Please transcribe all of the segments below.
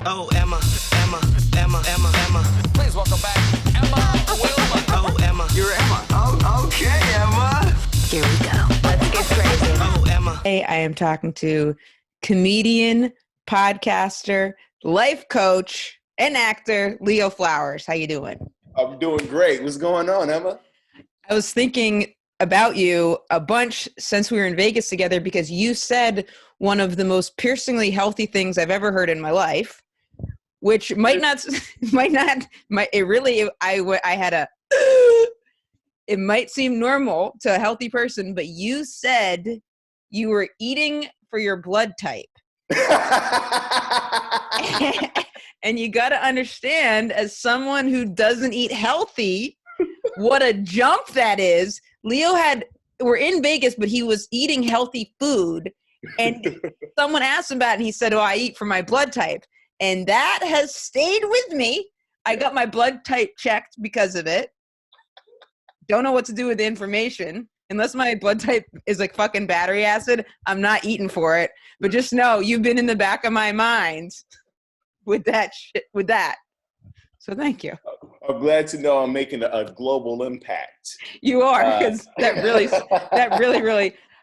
Oh, Emma, Emma, Emma, Emma, Emma. Please welcome back Emma Willmann. Oh, Emma. You're Emma. Oh, okay, Emma. Here we go. Let's get crazy. Oh, Emma. Hey, I am talking to comedian, podcaster, life coach, and actor Leo Flowers. How you doing? I'm doing great. What's going on, Emma? I was thinking about you a bunch since we were in Vegas together because you said one of the most piercingly healthy things I've ever heard in my life, which I had a, it might seem normal to a healthy person, but you said you were eating for your blood type. And you got to understand, as someone who doesn't eat healthy, what a jump that is. We're in Vegas, but he was eating healthy food. And someone asked him about it, and he said, "Oh, I eat for my blood type." And that has stayed with me. I got my blood type checked because of it. Don't know what to do with the information. Unless my blood type is like fucking battery acid, I'm not eating for it. But just know you've been in the back of my mind with that shit, with that. So thank you. I'm glad to know I'm making a global impact. You are, because that really.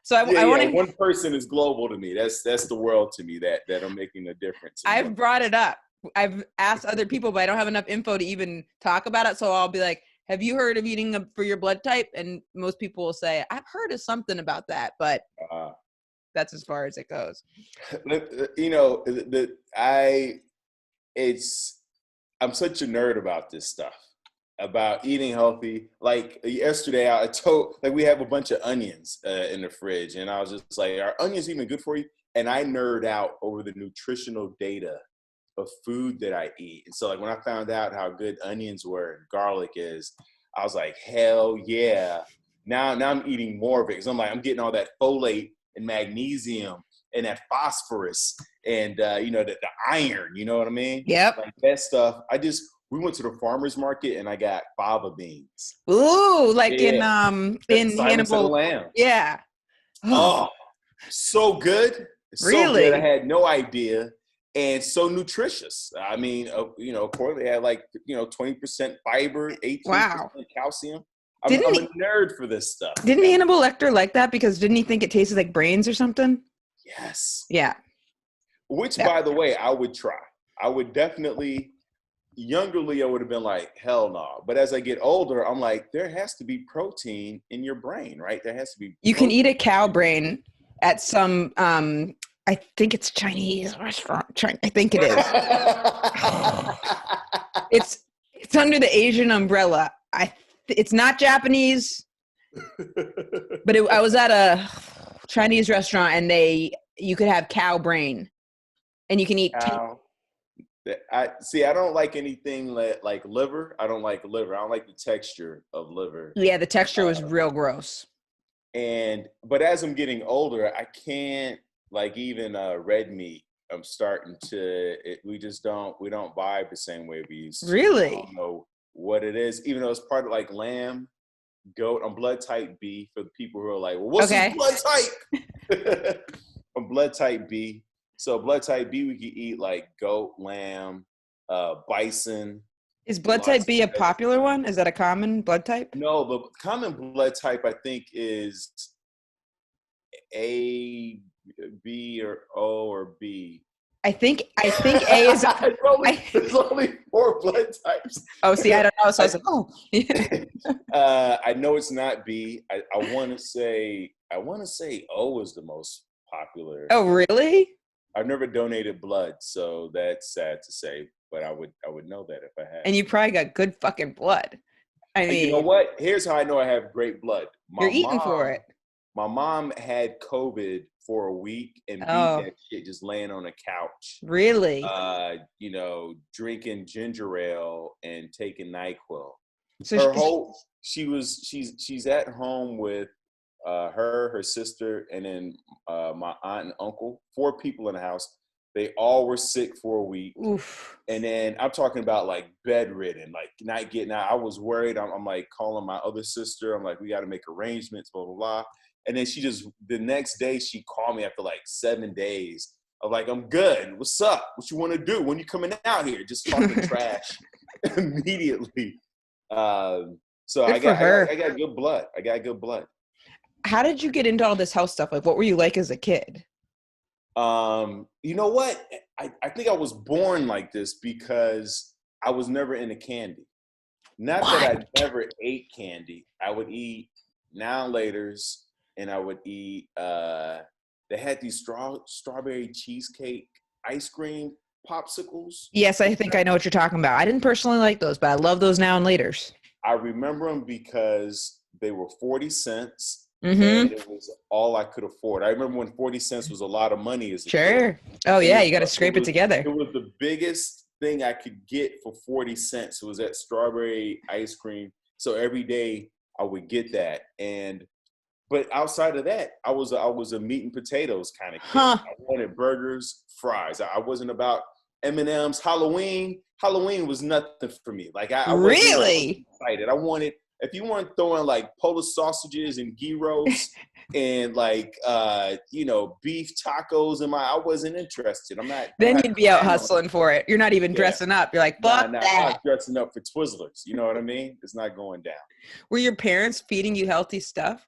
So I want to. One person is global to me. That's the world to me. That I'm making a difference. I've brought it up. I've asked other people, but I don't have enough info to even talk about it. So I'll be like, "Have you heard of eating for your blood type?" And most people will say, "I've heard of something about that," but that's as far as it goes. You know, I'm such a nerd about this stuff, about eating healthy. Like yesterday, I told, like, we have a bunch of onions in the fridge, and I was just like, "Are onions even good for you?" And I nerd out over the nutritional data of food that I eat. And so, like, when I found out how good onions were and garlic is, I was like, hell yeah. Now I'm eating more of it, because I'm getting all that folate and magnesium and that phosphorus and the iron, you know what I mean? Yep. Like that stuff. We went to the farmer's market and I got fava beans. Ooh, like in Silence of the Hannibal. Lambs. Yeah. Oh, so good. Really? So good. I had no idea. And so nutritious. I mean, of course they had 20% fiber, 18% calcium. I'm a nerd for this stuff. Didn't Hannibal Lecter like that because didn't he think it tasted like brains or something? Yes. Yeah. Which, by the way, I would try. I would definitely. Younger Leo would have been like, hell no. But as I get older, I'm like, there has to be protein in your brain, right? There has to be. You can eat a cow brain at some. I think it's Chinese restaurant. I think it is. It's under the Asian umbrella. It's not Japanese, but I was at a Chinese restaurant and you could have cow brain, and you can eat. I don't like anything like liver. I don't like liver. I don't like the texture of liver. Yeah, the texture was real gross. But as I'm getting older, I can't like even red meat. I'm starting to. We don't vibe the same way we used to. Really? I don't know what it is. Even though it's part of like lamb, goat. I'm blood type B for the people who are like, well, what's this blood type? I'm blood type B. So blood type B, we could eat like goat, lamb, bison. Is blood type B a popular one? Is that a common blood type? No, the common blood type I think is A, B, or O, or B. I think A is. There's only 4 blood types. Oh, see, I don't know. So I was like, oh. I know it's not B. I want to say O is the most popular. Oh, really? I've never donated blood, so that's sad to say, but I would know that if I had. And you probably got good fucking blood. I mean, you know what? Here's how I know I have great blood. You're eating for it. My mom had COVID for a week and beat that shit just laying on a couch. Really? Drinking ginger ale and taking NyQuil. So she's at home with her sister, and then my aunt and uncle. 4 people in the house. They all were sick for a week. Oof. And then I'm talking about like bedridden, like not getting out. I was worried. I'm like calling my other sister. I'm like, we got to make arrangements, blah, blah, blah. And then the next day she called me after like 7 days of like, I'm good. What's up? What you want to do? When you coming out here? Just talking trash immediately. So Good I for her. I got good blood. I got good blood. How did you get into all this health stuff? Like, what were you like as a kid? You know what? I think I was born like this because I was never into candy. Not that I never ate candy. I would eat now and laters, and I would eat. They had these strawberry cheesecake ice cream popsicles. Yes, I think I know what you're talking about. I didn't personally like those, but I love those now and laters. I remember them because they were 40 cents. Mm-hmm. And it was all I could afford. I remember when 40 cents was a lot of money as a kid. Sure. Oh, yeah, you got to scrape it together. It was the biggest thing I could get for 40 cents. It was that strawberry ice cream. So every day I would get that. But outside of that, I was a meat and potatoes kind of kid. Huh. I wanted burgers, fries. I wasn't about M&Ms. Halloween was nothing for me. Like I Really? excited. I wanted, if you weren't throwing like Polish sausages and gyros and like beef tacos in I wasn't interested. I'm not. Then you'd be out hustling for it. You're not even dressing up. You're like, fuck nah, that. I'm not dressing up for Twizzlers. You know what I mean? It's not going down. Were your parents feeding you healthy stuff?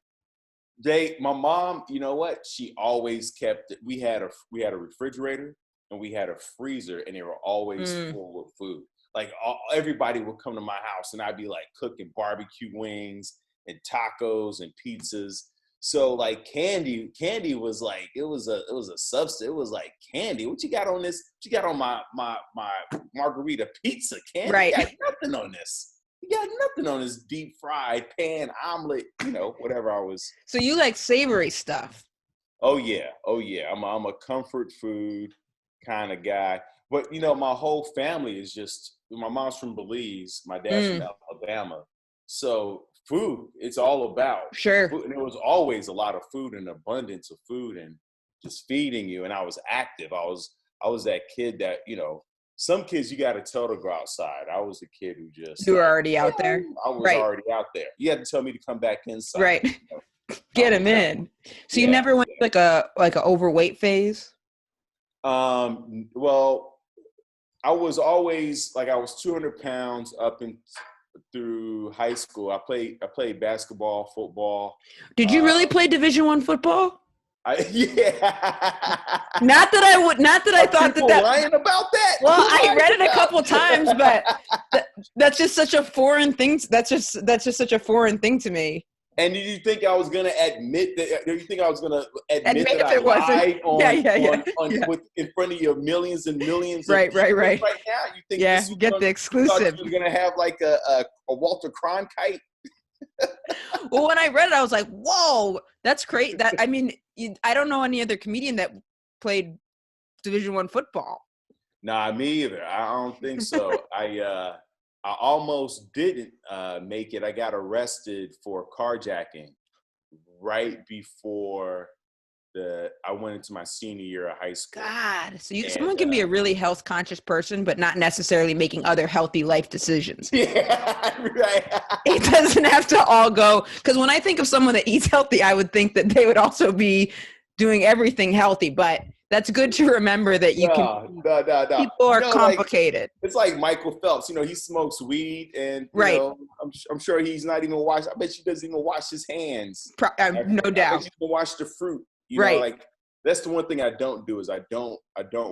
My mom, you know what? She always kept it. We had a refrigerator and we had a freezer, and they were always full of food. Like everybody would come to my house, and I'd be like cooking barbecue wings and tacos and pizzas. So like candy was like it was a substance. It was like candy. What you got on this? What you got on my margarita pizza? Candy? Right. You got nothing on this. You got nothing on this deep fried pan omelet. Whatever I was. So you like savory stuff? Oh yeah. I'm a comfort food kind of guy. But my whole family is just. My mom's from Belize. My dad's from Alabama. So food, it's all about Sure. food. And there was always a lot of food and abundance of food and just feeding you. And I was active. I was that kid that, some kids you got to tell to go outside. I was the kid who just. You were already out there. I was already out there. You had to tell me to come back inside. Right. Get him in. So you never went like a overweight phase? Well, I was always I was 200 pounds up through high school. I played basketball, football. Did you really play Division I football? Yeah. Not that I thought that lying about that. Well, I read it a couple times, but that's just such a foreign thing. That's just such a foreign thing to me. And did you think I was going to admit that? Do you think I was going to admit that I it wasn't. lied in front of your millions and millions? Right. Right now, you think this was get the exclusive. You're going to have like a Walter Cronkite. Well, when I read it, I was like, "Whoa, that's great!" I don't know any other comedian that played Division I football. Nah, me either. I don't think so. I almost didn't make it. I got arrested for carjacking right before I went into my senior year of high school. God, so someone can be a really health conscious person, but not necessarily making other healthy life decisions. Yeah, right. It doesn't have to all go. Because when I think of someone that eats healthy, I would think that they would also be doing everything healthy. But that's good to remember that you can. No. People are complicated. It's like Michael Phelps. He smokes weed, and right. I'm sure he's not even wash. I bet he doesn't even wash his hands. No doubt. I bet he doesn't wash the fruit. Right. That's the one thing I don't do is I don't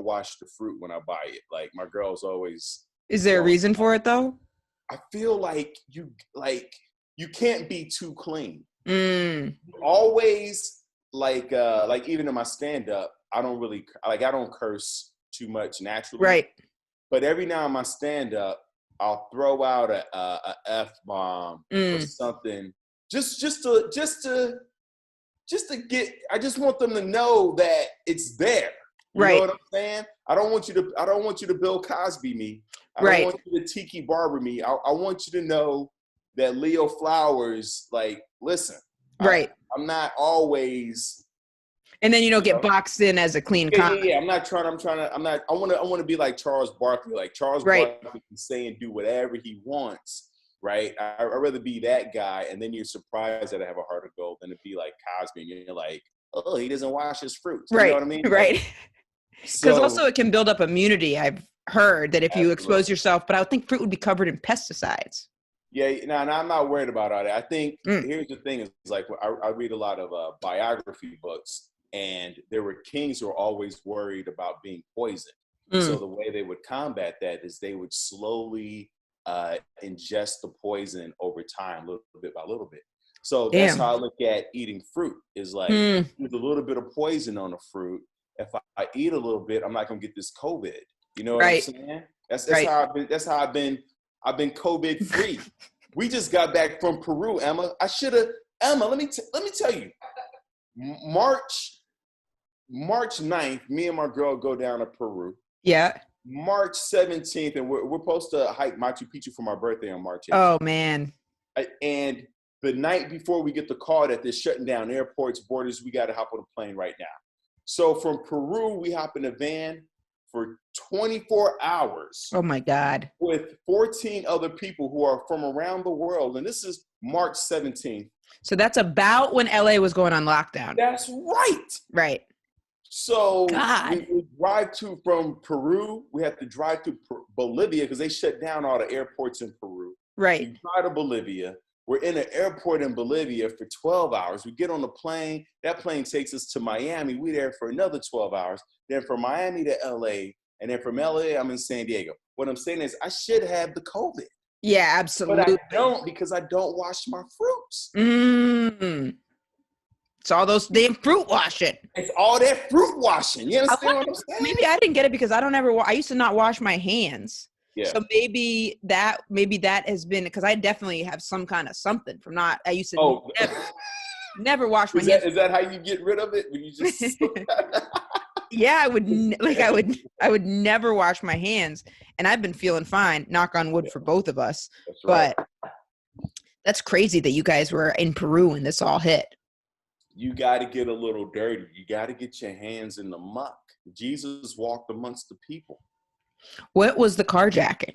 wash the fruit when I buy it. Like my girl's always. Is there a reason for it though? I feel like you can't be too clean. Always like even in my stand up, I don't curse too much naturally. Right. But every now in my stand up, I'll throw out a F-bomb or something just to get. I just want them to know that it's there. You know what I'm saying? I don't want you to Bill Cosby me. I don't want you to Tiki Barber me. I want you to know that Leo Flowers, listen. Right. I'm not always. And then you don't get boxed in as a clean comic. Yeah. I want to be like Charles Barkley. Like Charles Barkley can say and do whatever he wants. Right. I'd rather be that guy. And then you're surprised that I have a heart of gold than to be like Cosby. And you're like, oh, he doesn't wash his fruits. You know what I mean? Right. Because So also it can build up immunity. I've heard that if you expose absolutely. yourself, but I would think fruit would be covered in pesticides. Yeah, now I'm not worried about all that. I think Mm, here's the thing: is like I read a lot of biography books, and there were kings who were always worried about being poisoned. So mm, the way they would combat that is they would slowly ingest the poison over time, little bit by little bit. So that's damn. how I look at eating fruit. Is like Mm, there's a little bit of poison on the fruit. If I eat a little bit, I'm not gonna get this COVID. You know what I'm right. saying? That's Right. how I've been. That's how I've been COVID free. We just got back from Peru, Emma. I should have, Emma. Let me tell you, March 9th, me and my girl go down to Peru. Yeah. March 17th, and we're supposed to hike Machu Picchu for my birthday on March 18th. Oh man. And the night before we get the call that they're shutting down airports, borders, we got to hop on a plane right now. So from Peru, we hop in a van for 24 hours Oh my God. with 14 other people who are from around the world. And this is March 17th. So that's about when LA was going on lockdown. That's right. Right. So God. we drive from Peru. We have to drive to Bolivia because they shut down all the airports in Peru. Right. We fly to Bolivia. We're in an airport in Bolivia for 12 hours. We get on the plane. That plane takes us to Miami. We're there for another 12 hours. Then from Miami to LA. And then from LA, I'm in San Diego. What I'm saying is I should have the COVID. Yeah, But absolutely. I don't because I don't wash my fruits. Mm. It's all those damn fruit washing. It's all that fruit washing. You I understand wonder, what I'm saying? maybe I didn't get it because I don't ever. I used to not wash my hands. Yeah. So maybe that has been because I definitely have some kind of something from not. I used to Oh, never wash my is hands. that how you get rid of it? When you just Yeah, I would never wash my hands, and I've been feeling fine. Knock on wood for both of us. That's right. But that's crazy that you guys were in Peru when this all hit. You got to get a little dirty. You got to get your hands in the muck. Jesus walked amongst the people. What was the carjacking?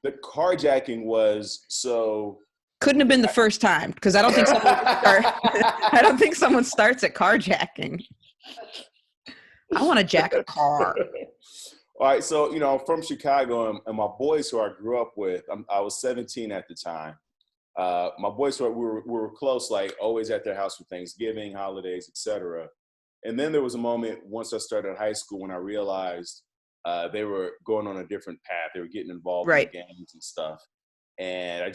The carjacking was so. Couldn't have been the first time because I don't think someone would start. I don't think someone starts at carjacking. I want to jack a car. All right, so I'm from Chicago, and my boys who I grew up with, I was 17 at the time. My boys we were close, like always at their house for Thanksgiving, holidays, etc. And then there was a moment once I started high school when I realized they were going on a different path. They were getting involved in gangs and stuff. And I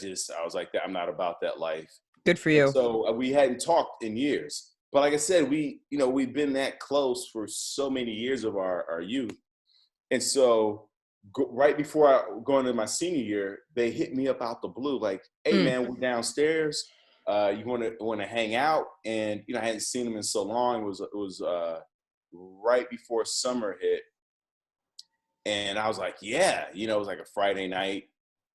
was like, I'm not about that life. Good for you. And so we hadn't talked in years. But like I said, we've been that close for so many years of our youth. And so right before I going into my senior year, they hit me up out the blue, like, "Hey man, we're downstairs. You want to hang out?" And I hadn't seen them in so long. It was right before summer hit, and I was like, "Yeah," it was like a Friday night.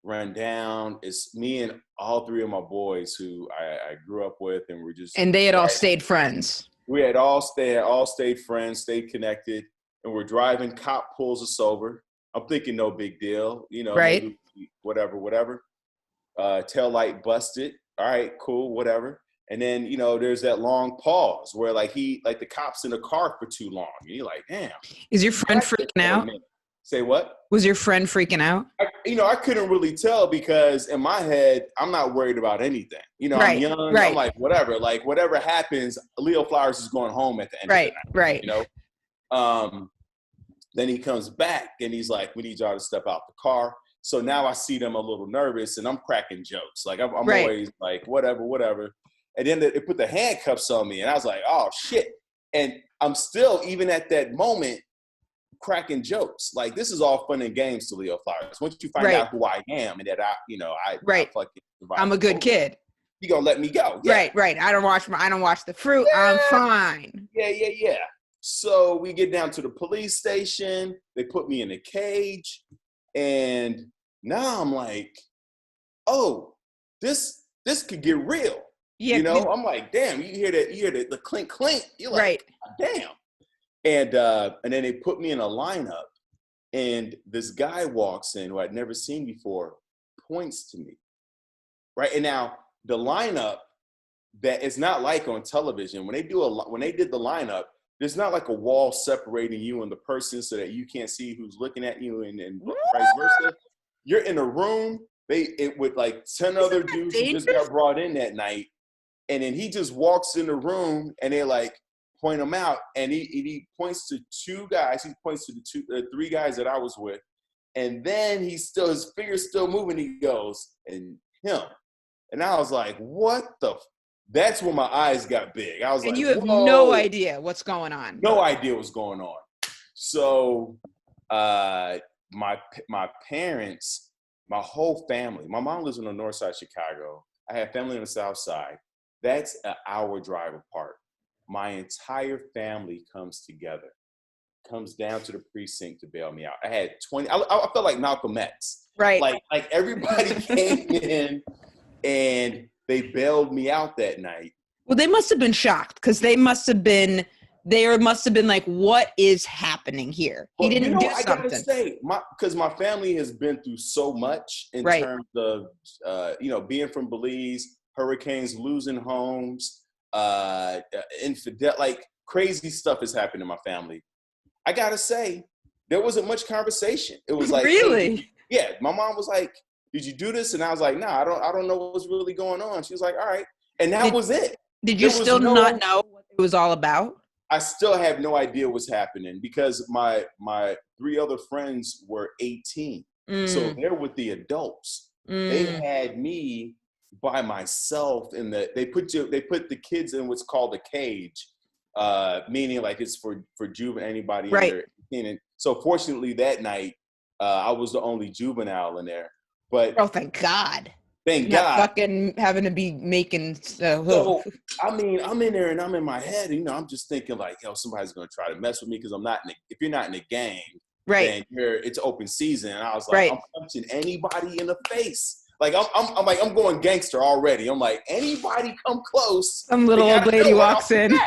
Run down. It's me and all three of my boys who I grew up with, and we're just and they had all stayed friends. We had all stayed friends, stayed connected, and we're driving. Cop pulls us over. I'm thinking no big deal, right? Maybe whatever. Tail light busted. All right, cool, whatever. And then there's that long pause where the cop's in the car for too long, and you're like, damn. Is your friend freaking out? Say what? Was your friend freaking out? I couldn't really tell because in my head, I'm not worried about anything. Right, I'm young. right. I'm like, whatever happens, Leo Flowers is going home at the end of the night. Right. Then he comes back and he's like, we need y'all to step out the car. So now I see them a little nervous and I'm cracking jokes. Like I'm always like, whatever. And then they put the handcuffs on me and I was like, oh shit. And I'm still, even at that moment, cracking jokes. Like this is all fun and games to Leo Flowers. Once you find out who I am and that I'm a good kid. You gonna let me go. Yeah. Right. I don't watch the fruit. Yeah. I'm fine. Yeah. So we get down to the police station. They put me in a cage. And now I'm like, oh, this could get real. Yeah. I'm like, damn, you hear the clink clink. You're like, damn. And then they put me in a lineup, and this guy walks in who I'd never seen before, points to me, right? And now the lineup, that is not like on television. When they did the lineup, there's not like a wall separating you and the person so that you can't see who's looking at you and vice versa. You're in a room, with like 10 other dudes who just got brought in that night. And then he just walks in the room and they like point him out. And he points to two guys. He points to the three guys that I was with. And then his finger's still moving. He goes, and him. And I was like, what the? That's when my eyes got big. I was like, and you have whoa. no idea what's going on. No idea what's going on. So my parents, my whole family, my mom lives on the north side of Chicago. I have family on the south side. That's an hour drive apart. My entire family comes together, comes down to the precinct to bail me out. I had 20, I felt like Malcolm X. Right. Like everybody came in and they bailed me out that night. Well, they must have been shocked because they must have been like, what is happening here? He didn't do something. I gotta say, because my family has been through so much in terms of, being from Belize, hurricanes, losing homes, infidel, like crazy stuff has happened in my family. I gotta say, there wasn't much conversation. It was like, really? Hey, yeah. My mom was like, "Did you do this?" And I was like, "Nah, I don't know what's really going on." She was like, "All right," and that was it. Did you still not know what it was all about? I still have no idea what's happening because my three other friends were 18, so they're with the adults. They had me by myself they put the kids in what's called a cage, meaning like it's for anybody under 18. And so fortunately that night I was the only juvenile in there. But thank God. Thank Not God. fucking having to be making. So I mean, I'm in there and I'm in my head. I'm just thinking like, yo, somebody's gonna try to mess with me because I'm not. If you're not in the gang, then it's open season. And I was like, I'm punching anybody in the face. Like I'm going gangster already. I'm like, anybody come close. Some little old lady walks in.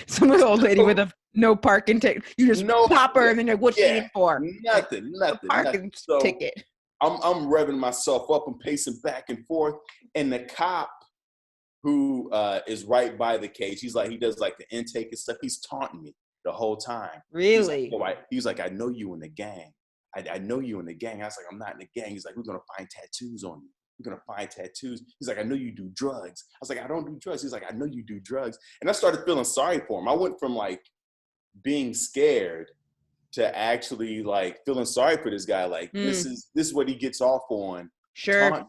Some little old lady with a no parking ticket. You just pop her and then you're like, what you need for? Nothing. Parking ticket. I'm revving myself up and pacing back and forth. And the cop who is right by the cage, he does like the intake and stuff. He's taunting me the whole time. Really? He's like, I know you in the gang. I know you in the gang. I was like, I'm not in the gang. He's like, we're going to find tattoos on you. We're going to find tattoos. He's like, I know you do drugs. I was like, I don't do drugs. He's like, I know you do drugs. And I started feeling sorry for him. I went from like being scared to actually like feeling sorry for this guy. Like this is what he gets off on. Sure.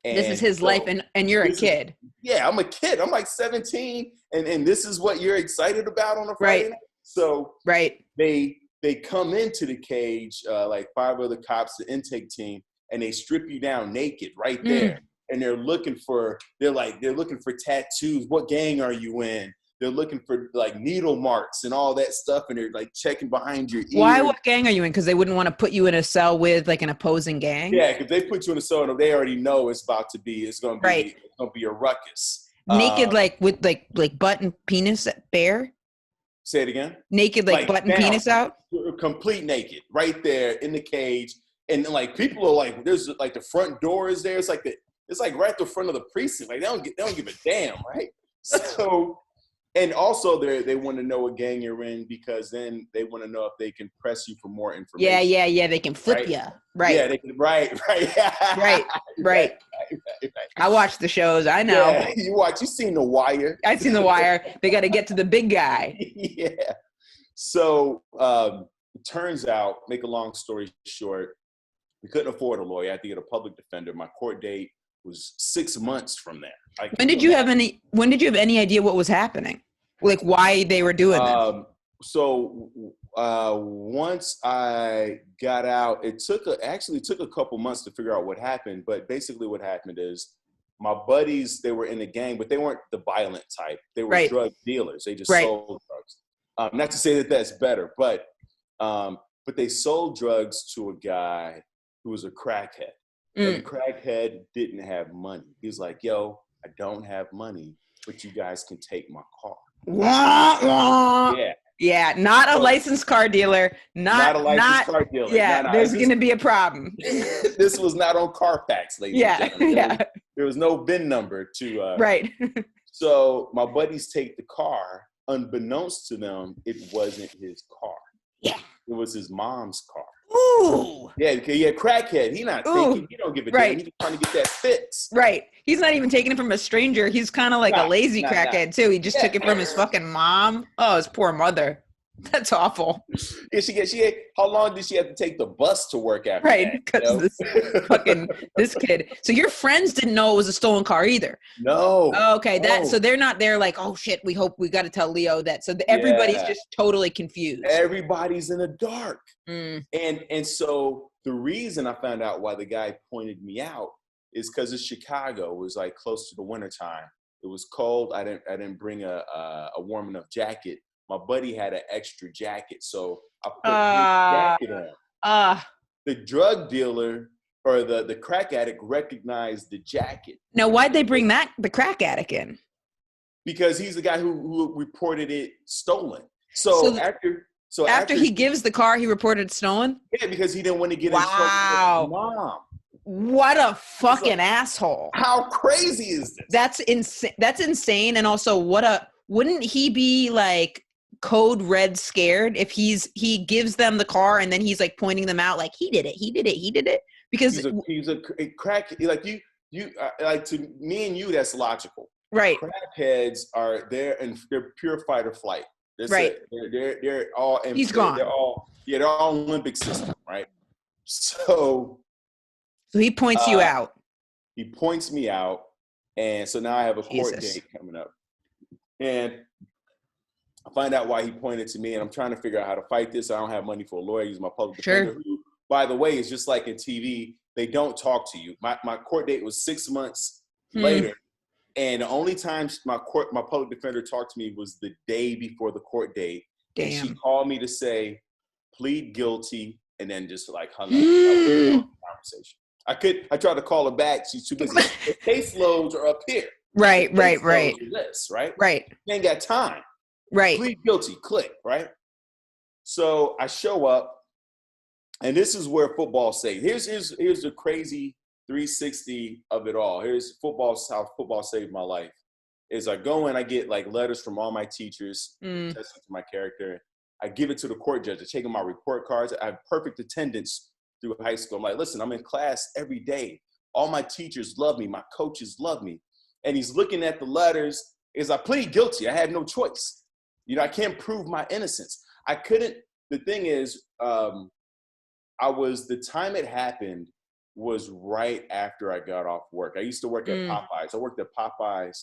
This is his life and you're a kid. I'm a kid. I'm like 17 and this is what you're excited about on a Friday night? So they come into the cage, like 5 other cops, the intake team, and they strip you down naked right there. And they're looking for tattoos. What gang are you in? They're looking for like needle marks and all that stuff. And they're like checking behind your ears. Why? What gang are you in? Because they wouldn't want to put you in a cell with like an opposing gang. Yeah, because they put you in a cell and they already know it's going to be a ruckus. Naked, like with like butt and penis bare. Say it again. Naked, like butt and penis out. Complete naked, right there in the cage. And like people are like, there's like the front door is there. It's like right at the front of the precinct. Like they don't give a damn, right? So. And also they want to know what gang you're in because then they want to know if they can press you for more information. Yeah. They can flip you. Right. Yeah, they can, right. Right. I watch the shows. I know. Yeah, you seen The Wire. I've seen The Wire. They got to get to the big guy. Yeah. So it turns out, make a long story short, we couldn't afford a lawyer. I had to get a public defender. My court date was 6 months from there. When did you have any idea what was happening? Like why they were doing this? So once I got out, it took a couple months to figure out what happened. But basically what happened is my buddies, they were in the gang, but they weren't the violent type. They were drug dealers. They just sold drugs. Not to say that that's better, but they sold drugs to a guy who was a crackhead. And the crackhead didn't have money. He was like, yo, I don't have money, but you guys can take my car. Yeah, not a licensed car dealer. Not a licensed car dealer. Yeah, there's going to be a problem. This was not on Carfax, ladies and gentlemen. There was no VIN number to. Right. So my buddies take the car, unbeknownst to them, it wasn't his car. Yeah. It was his mom's car. Ooh. Yeah, because crackhead. He not thinking. He don't give a damn. He's just trying to get that fix. Right. He's not even taking it from a stranger. He's kind of like a lazy crackhead too. He just took it from his fucking mom. Oh, his poor mother. That's awful. Yeah, how long did she have to take the bus to work after Right, that? because this kid. So your friends didn't know it was a stolen car either. No. Okay, so they're not there like, oh shit, we got to tell Leo that. So everybody's just totally confused. Everybody's in the dark. Mm. And so the reason I found out why the guy pointed me out is because it's Chicago. It was like close to the wintertime. It was cold. I didn't bring a warm enough jacket. My buddy had an extra jacket, so I put his jacket on. The drug dealer or the crack addict recognized the jacket. Now, why'd they bring the crack addict in? Because he's the guy who reported it stolen. So after he gives the car, he reported it stolen? Yeah, because he didn't want to get in trouble with his mom. What a fucking asshole. How crazy is this? That's insane. And also, wouldn't he be like code red scared if he gives them the car and then he's like pointing them out like he did it? Because he's a crack, like you like, to me and you, that's logical. Right. Crackheads are there and they're pure fight or flight. Right. They're all. He's gone. They're all Olympic system, right? So he points you out. He points me out, and so now I have a court date coming up, and I find out why he pointed to me, and I'm trying to figure out how to fight this. I don't have money for a lawyer. I use my public defender, who, by the way, is just like in TV. They don't talk to you. My court date was 6 months later. And the only time my public defender talked to me was the day before the court date. Damn. And she called me to say, plead guilty, and then just like hung up the conversation. I tried to call her back. She's too busy. The caseloads are up here. Right. Lists, right? Right. You ain't got time. Right. Plead guilty, click, right? So I show up, and this is where football saved. Here's the crazy 360 of it all. Here's how football saved my life. Is I go in, I get like letters from all my teachers, testing to my character. I give it to the court judge. I take my report cards. I have perfect attendance through high school. I'm like, listen, I'm in class every day. All my teachers love me. My coaches love me. And he's looking at the letters. I plead guilty. I had no choice. I can't prove my innocence. I couldn't. The thing is, the time it happened was right after I got off work. I used to work at Popeyes. I worked at Popeyes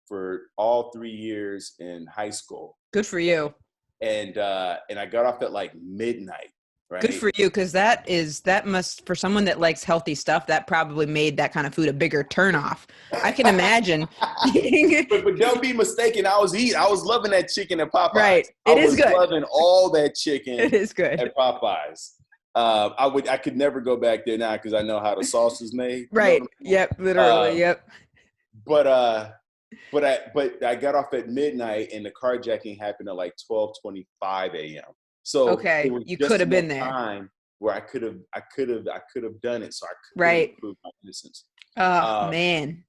for all 3 years in high school. Good for you. And I got off at like midnight. Right? Good for you, because that must, for someone that likes healthy stuff, that probably made that kind of food a bigger turnoff. I can imagine. but don't be mistaken. I was loving that chicken at Popeyes. Right. It is good. I was loving all that chicken. It is good at Popeyes. I could never go back there now because I know how the sauce is made. Right. Yep. Literally. Yep. But I got off at midnight, and the carjacking happened at like 12:25 a.m. So okay, you could have been there. Time where I could have done it, so I could prove my innocence. Oh man.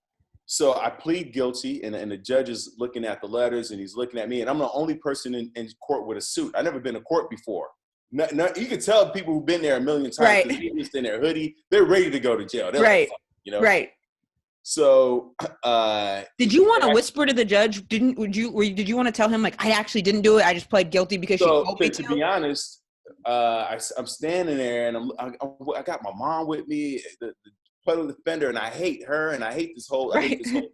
So I plead guilty, and the judge is looking at the letters, and he's looking at me, and I'm the only person in court with a suit. I've never been to court before. No, you can tell people who've been there a million times. Right. They're just in their hoodie. They're ready to go to jail. They're right. Like, Right. So, did you want to whisper to the judge? Did you want to tell him like, I actually didn't do it, I just pled guilty because she told me to? To be honest, I'm standing there, and I got my mom with me, the public defender, and I hate her, and I hate this whole thing.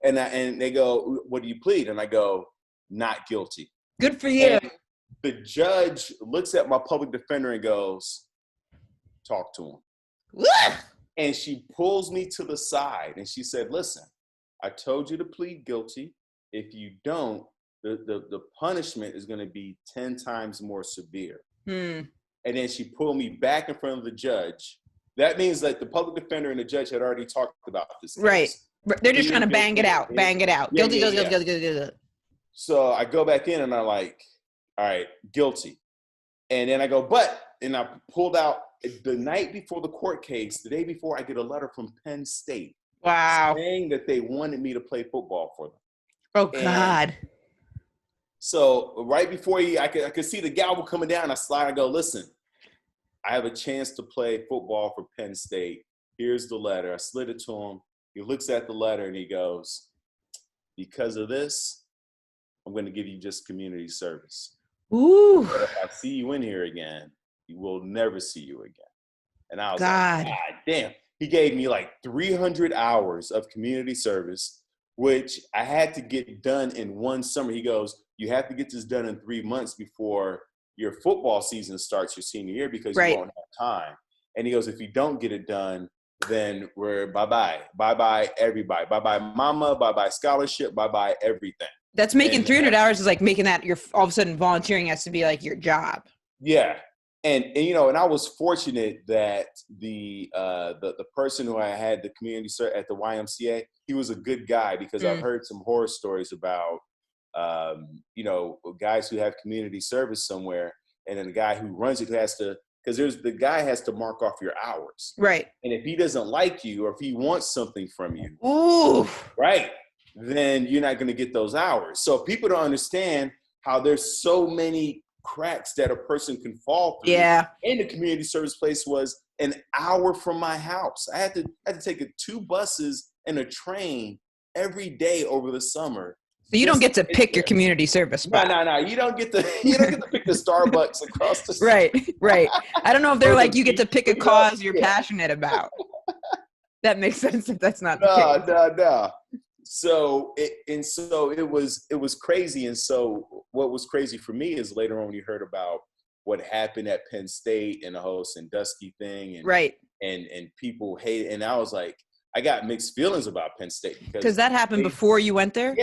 And they go, "What do you plead?" And I go, "Not guilty." Good for you. And the judge looks at my public defender and goes, "Talk to him." And she pulls me to the side, and she said, "Listen, I told you to plead guilty. If you don't, the punishment is going to be 10 times more severe." And then she pulled me back in front of the judge. That means that the public defender and the judge had already talked about this case. Right. They're just trying to bang it out. Yeah, Guilty. So I go back in, and I'm like, all right, guilty. And then I go, and I pulled out the night before the court case, the day before, I get a letter from Penn State. Wow. Saying that they wanted me to play football for them. Oh, God. So right before I could see the gavel coming down. I slide. I go, listen, I have a chance to play football for Penn State. Here's the letter. I slid it to him. He looks at the letter and he goes, because of this, I'm going to give you just community service. Ooh, But if I see you in here again, we will never see you again. And I was God. like, God damn. He gave me like 300 hours of community service, which I had to get done in one summer. He goes, you have to get this done in 3 months before your football season starts your senior year because Right. you won't have time. And he goes, if you don't get it done, then we're bye-bye. Bye-bye, everybody. Bye-bye, mama. Bye-bye, scholarship. Bye-bye, everything. That's making And 300 hours is like making that your all of a sudden volunteering has to be like your job. Yeah. And you know, and I was fortunate that the person who I had the community at the YMCA, he was a good guy because I've heard some horror stories about you know, guys who have community service somewhere, and then the guy who runs it who has to, because the guy has to mark off your hours. Right. And if he doesn't like you or if he wants something from you, Ooh. right, then you're not going to get those hours. So people don't understand how there's so many cracks that a person can fall through. Yeah. And the community service place was an hour from my house. I had to take 2 buses and a train every day over the summer. So you don't get to pick your community service spot. No. You don't get to pick the Starbucks across the street. Right. I don't know if they're like you get to pick a cause you're passionate about. That makes sense if that's not the case. No. So it was crazy. And so what was crazy for me is later on when you heard about what happened at Penn State and the whole Sandusky thing, and right, and people hate it. And I was like, I got mixed feelings about Penn State because that happened before you went there.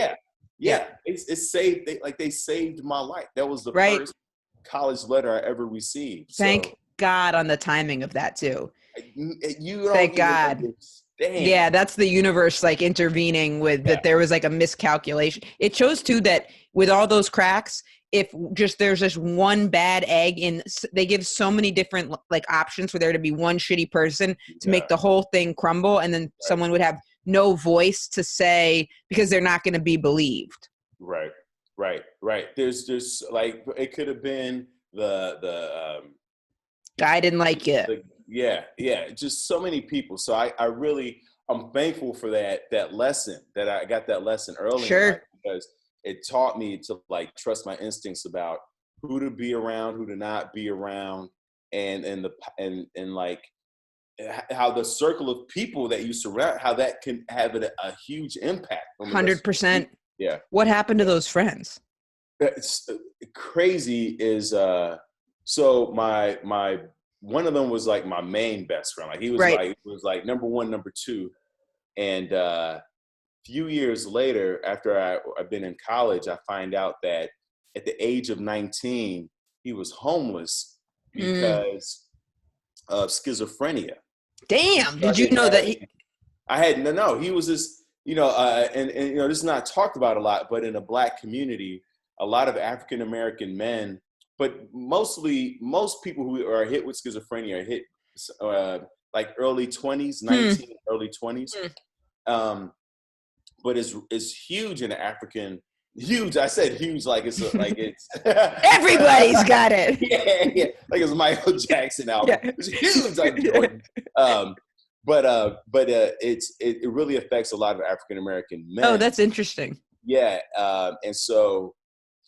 Yeah. It saved. They saved my life. That was the first college letter I ever received. Thank God on the timing of that too. You don't Thank God. Understand. Yeah, that's the universe like intervening with that. There was like a miscalculation. It shows too that with all those cracks, if there's just one bad egg in, they give so many different like options for there to be one shitty person to make the whole thing crumble, and then someone would have no voice to say because they're not going to be believed. Right. There's like, it could have been the guy didn't like you. Just so many people. So I'm thankful for that lesson, that I got that lesson early. Sure. Because it taught me to like trust my instincts about who to be around, who to not be around, and like how the circle of people that you surround, how that can have a huge impact. 100%. Yeah. What happened to those friends? It's crazy is so my one of them was like my main best friend. Like he was like number 1, number 2. And few years later, after I've been in college, I find out that at the age of 19, he was homeless because of schizophrenia. Damn. Did you know that I had no, he was this, you know, and you know, this is not talked about a lot, but in a Black community, a lot of African-American men, but most people who are hit with schizophrenia are hit like early 20s, 19, early 20s. But it's huge in the African, huge. I said huge like it's everybody's got it. Yeah, like it's Michael Jackson album. Yeah. It's huge, like Jordan. But it really affects a lot of African American men. Oh, that's interesting. Yeah, and so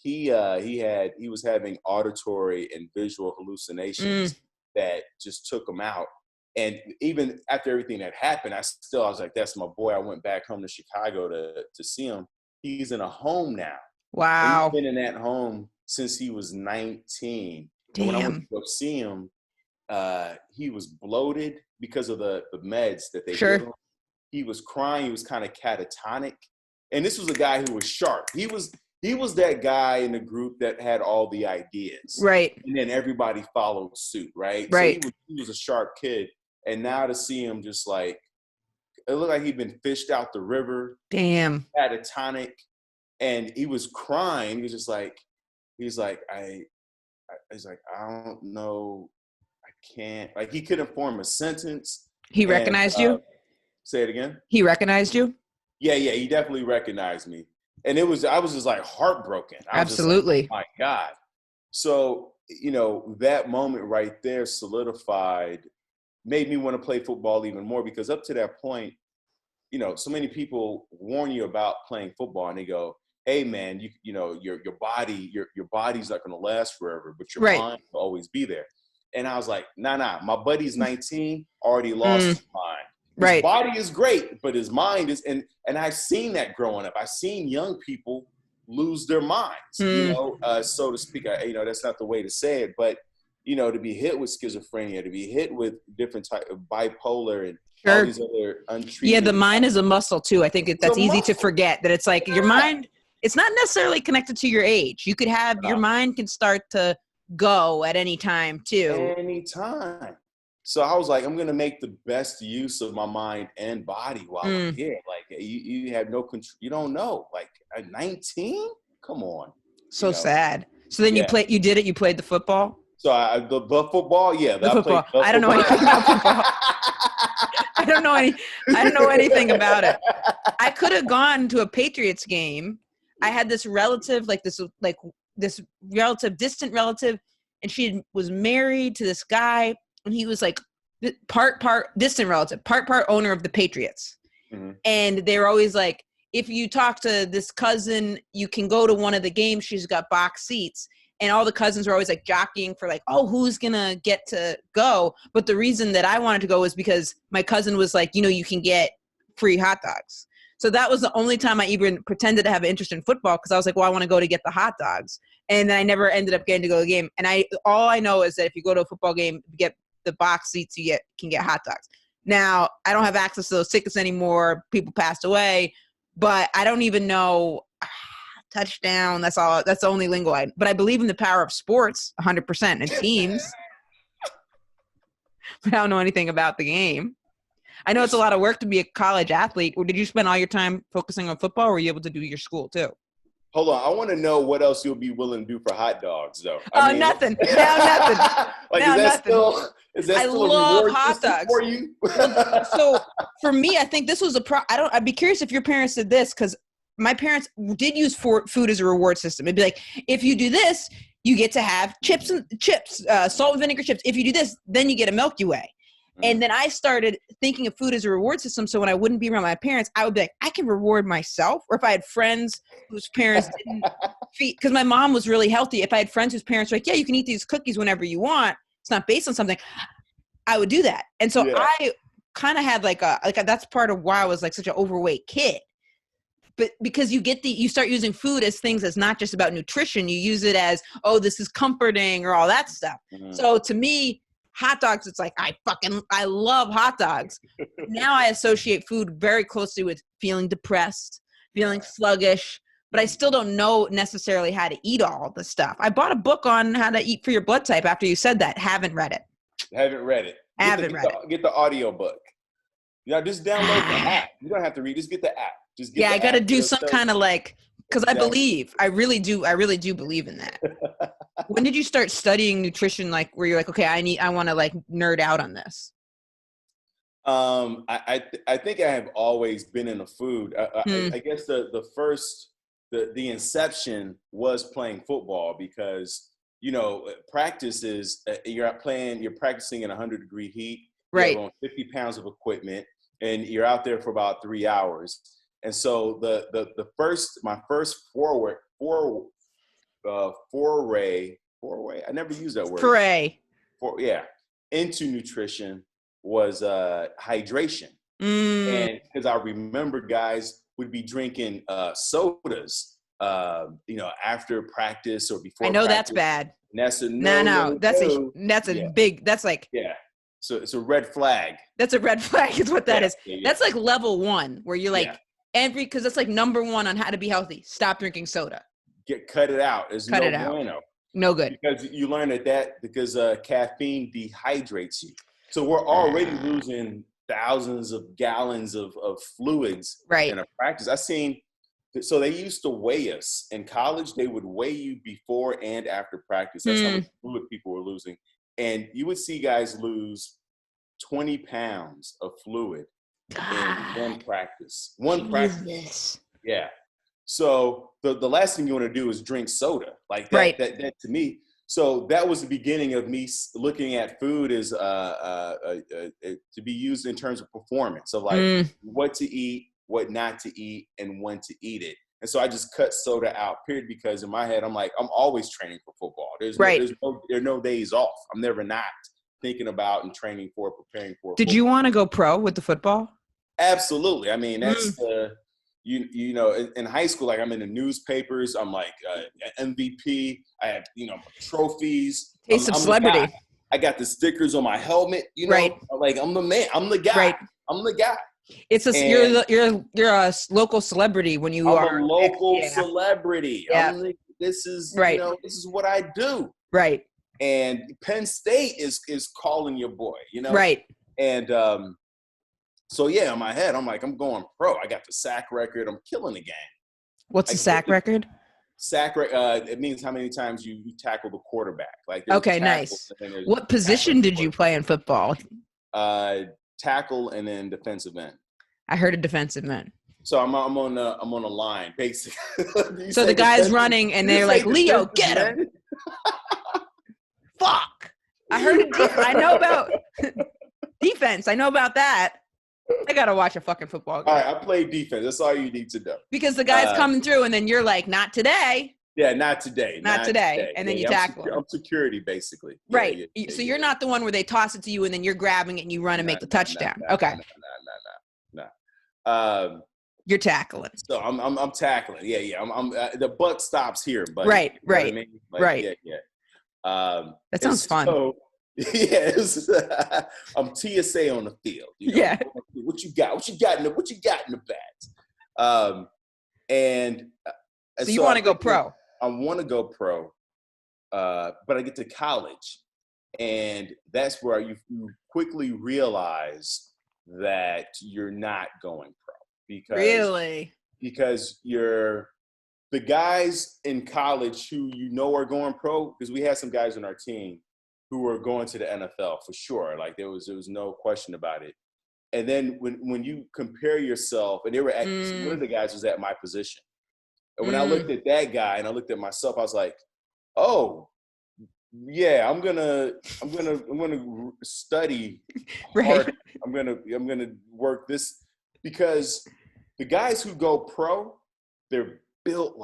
he was having auditory and visual hallucinations that just took him out. And even after everything that happened, I was like, that's my boy. I went back home to Chicago to see him. He's in a home now. Wow. And he's been in that home since he was 19. Damn. And when I went to go see him, he was bloated because of the meds that they gave him. He was crying. He was kind of catatonic. And this was a guy who was sharp. He was that guy in the group that had all the ideas. Right. And then everybody followed suit, right? Right. So he was a sharp kid. And now to see him just like, it looked like he'd been fished out the river. Damn. Catatonic. And he was crying. He was just like, I don't know. I can't. Like, he couldn't form a sentence. He recognized you? Say it again. He recognized you? Yeah. He definitely recognized me. And I was just like heartbroken. I was Absolutely. just like, my God. So, that moment right there made me want to play football even more, because up to that point, so many people warn you about playing football and they go, hey man, your body's not going to last forever, but your Right. mind will always be there. And I was like, nah, my buddy's 19, already lost his mind. His Right. body is great, but his mind is, and I've seen that growing up. I've seen young people lose their minds, so to speak. That's not the way to say it, but to be hit with schizophrenia, to be hit with different type of bipolar and all these other untreated. Yeah, the mind is a muscle too. I think that's easy to muscle. forget, that it's like your mind, it's not necessarily connected to your age. You could have, your mind can start to go at any time too. Anytime. So I was like, I'm going to make the best use of my mind and body while I'm here. Like, you have no control. You don't know. Like, at 19? Come on. So sad. So then you played the football? So the football, yeah. The football. I don't know anything about football. I don't know anything about it. I could have gone to a Patriots game. I had this relative, this relative, distant relative, and she was married to this guy, and he was like part distant relative, part owner of the Patriots. Mm-hmm. And they were always like, if you talk to this cousin, you can go to one of the games. She's got box seats. And all the cousins were always like jockeying for like, oh, who's going to get to go? But the reason that I wanted to go was because my cousin was like, you can get free hot dogs. So that was the only time I even pretended to have an interest in football, because I was like, well, I want to go to get the hot dogs. And then I never ended up getting to go to the game. And all I know is that if you go to a football game, you get the box seats, you can get hot dogs. Now, I don't have access to those tickets anymore. People passed away. But I don't even know touchdown. That's the only lingo but I believe in the power of sports 100% and teams. But I don't know anything about the game. I know it's a lot of work to be a college athlete. Or did you spend all your time focusing on football, or were you able to do your school too? Hold on. I want to know what else you'll be willing to do for hot dogs, though. Nothing. Now nothing. Like, now nothing. Is that I still love a reward hot dogs for you? So for me, I think this was I'd be curious if your parents did this, because my parents did use food as a reward system. It'd be like, if you do this, you get to have chips, salt and vinegar chips. If you do this, then you get a Milky Way. And then I started thinking of food as a reward system. So when I wouldn't be around my parents, I would be like, I can reward myself. Or if I had friends whose parents didn't feed, because my mom was really healthy. If I had friends whose parents were like, yeah, you can eat these cookies whenever you want, it's not based on something, I would do that. And so I kind of had that's part of why I was like such an overweight kid. But because you start using food as things that's not just about nutrition, you use it as, oh, this is comforting or all that stuff. Mm-hmm. So to me, hot dogs, it's like, I love hot dogs. Now I associate food very closely with feeling depressed, feeling sluggish, but I still don't know necessarily how to eat all the stuff. I bought a book on how to eat for your blood type after you said that. Haven't read it. Get the audio book. Just download the app. You don't have to read. Just get the app. I got to do some kind of because I really do believe in that. When did you start studying nutrition? Like, where you're like, okay, I want to nerd out on this. I think I have always been into food. I guess the inception was playing football, because practice is you're practicing in 100-degree heat, right? You have on 50 pounds of equipment, and you're out there for about 3 hours. And so my first foray, I never used that word. Into nutrition was hydration. And because I remember guys would be drinking sodas, after practice or before. I know practice. That's bad. And that's a big. That's like, yeah. So it's a red flag. That's a red flag is what that is. Yeah. That's like level 1, where you're like, because that's like number 1 on how to be healthy. Stop drinking soda. Cut it out. It's cut it out. Bueno. No good. Because you learn because caffeine dehydrates you. So we're already losing thousands of gallons of fluids in a practice. So they used to weigh us in college. They would weigh you before and after practice. That's how much fluid people were losing. And you would see guys lose 20 pounds of fluid in one practice. Practice. Yeah. So the last thing you want to do is drink soda like that. Right. That to me. So that was the beginning of me looking at food as to be used in terms of performance. So like what to eat, what not to eat, and when to eat it. And so I just cut soda out, period, because in my head I'm like, I'm always training for football. There are no days off. I'm never not thinking about and training for, preparing for. Did you want to go pro with the football? Absolutely. I mean, that's the. You know, in high school, like I'm in the newspapers. I'm like MVP. I have, trophies. Taste of celebrity. I got the stickers on my helmet. You know, right. Like I'm the man. I'm the guy. Right. I'm the guy. It's you're a local celebrity when you are a local celebrity. Yeah. This is right. This is what I do. Right. And Penn State is calling your boy. Right. And so yeah, in my head, I'm like, I'm going pro. I got the sack record. I'm killing the game. What's the sack record? Sack record. It means how many times you tackle the quarterback. Like okay, nice. What position did you play in football? Tackle and then defensive end. I heard a defensive end. So I'm on a line basically. So the guy's running and they're like, Leo, get him. Fuck. I heard I know about defense. I know about that. I gotta watch a fucking football game. All right, I play defense. That's all you need to know. Because the guy's coming through, and then you're like, "Not today." Yeah, not today. Not today. And then you tackle him. I'm security, basically. Right. So you're not the one where they toss it to you, and then you're grabbing it and you run and make the touchdown. Okay. No. You're tackling. So I'm tackling. Yeah. I'm the buck stops here, but right. You know what I mean? Like, right. Yeah. That sounds fun. Yes, I'm TSA on the field. Yeah. What you got? What you got in the bags? So you want to go pro? I want to go pro, but I get to college, and that's where you quickly realize that you're not going pro because you're the guys in college who are going pro, because we had some guys on our team who were going to the NFL for sure. Like there was no question about it. And then when you compare yourself, and they were one of the guys was at my position. And when I looked at that guy and I looked at myself, I was like, oh, yeah, I'm gonna study hard. I'm gonna work this, because the guys who go pro, they're built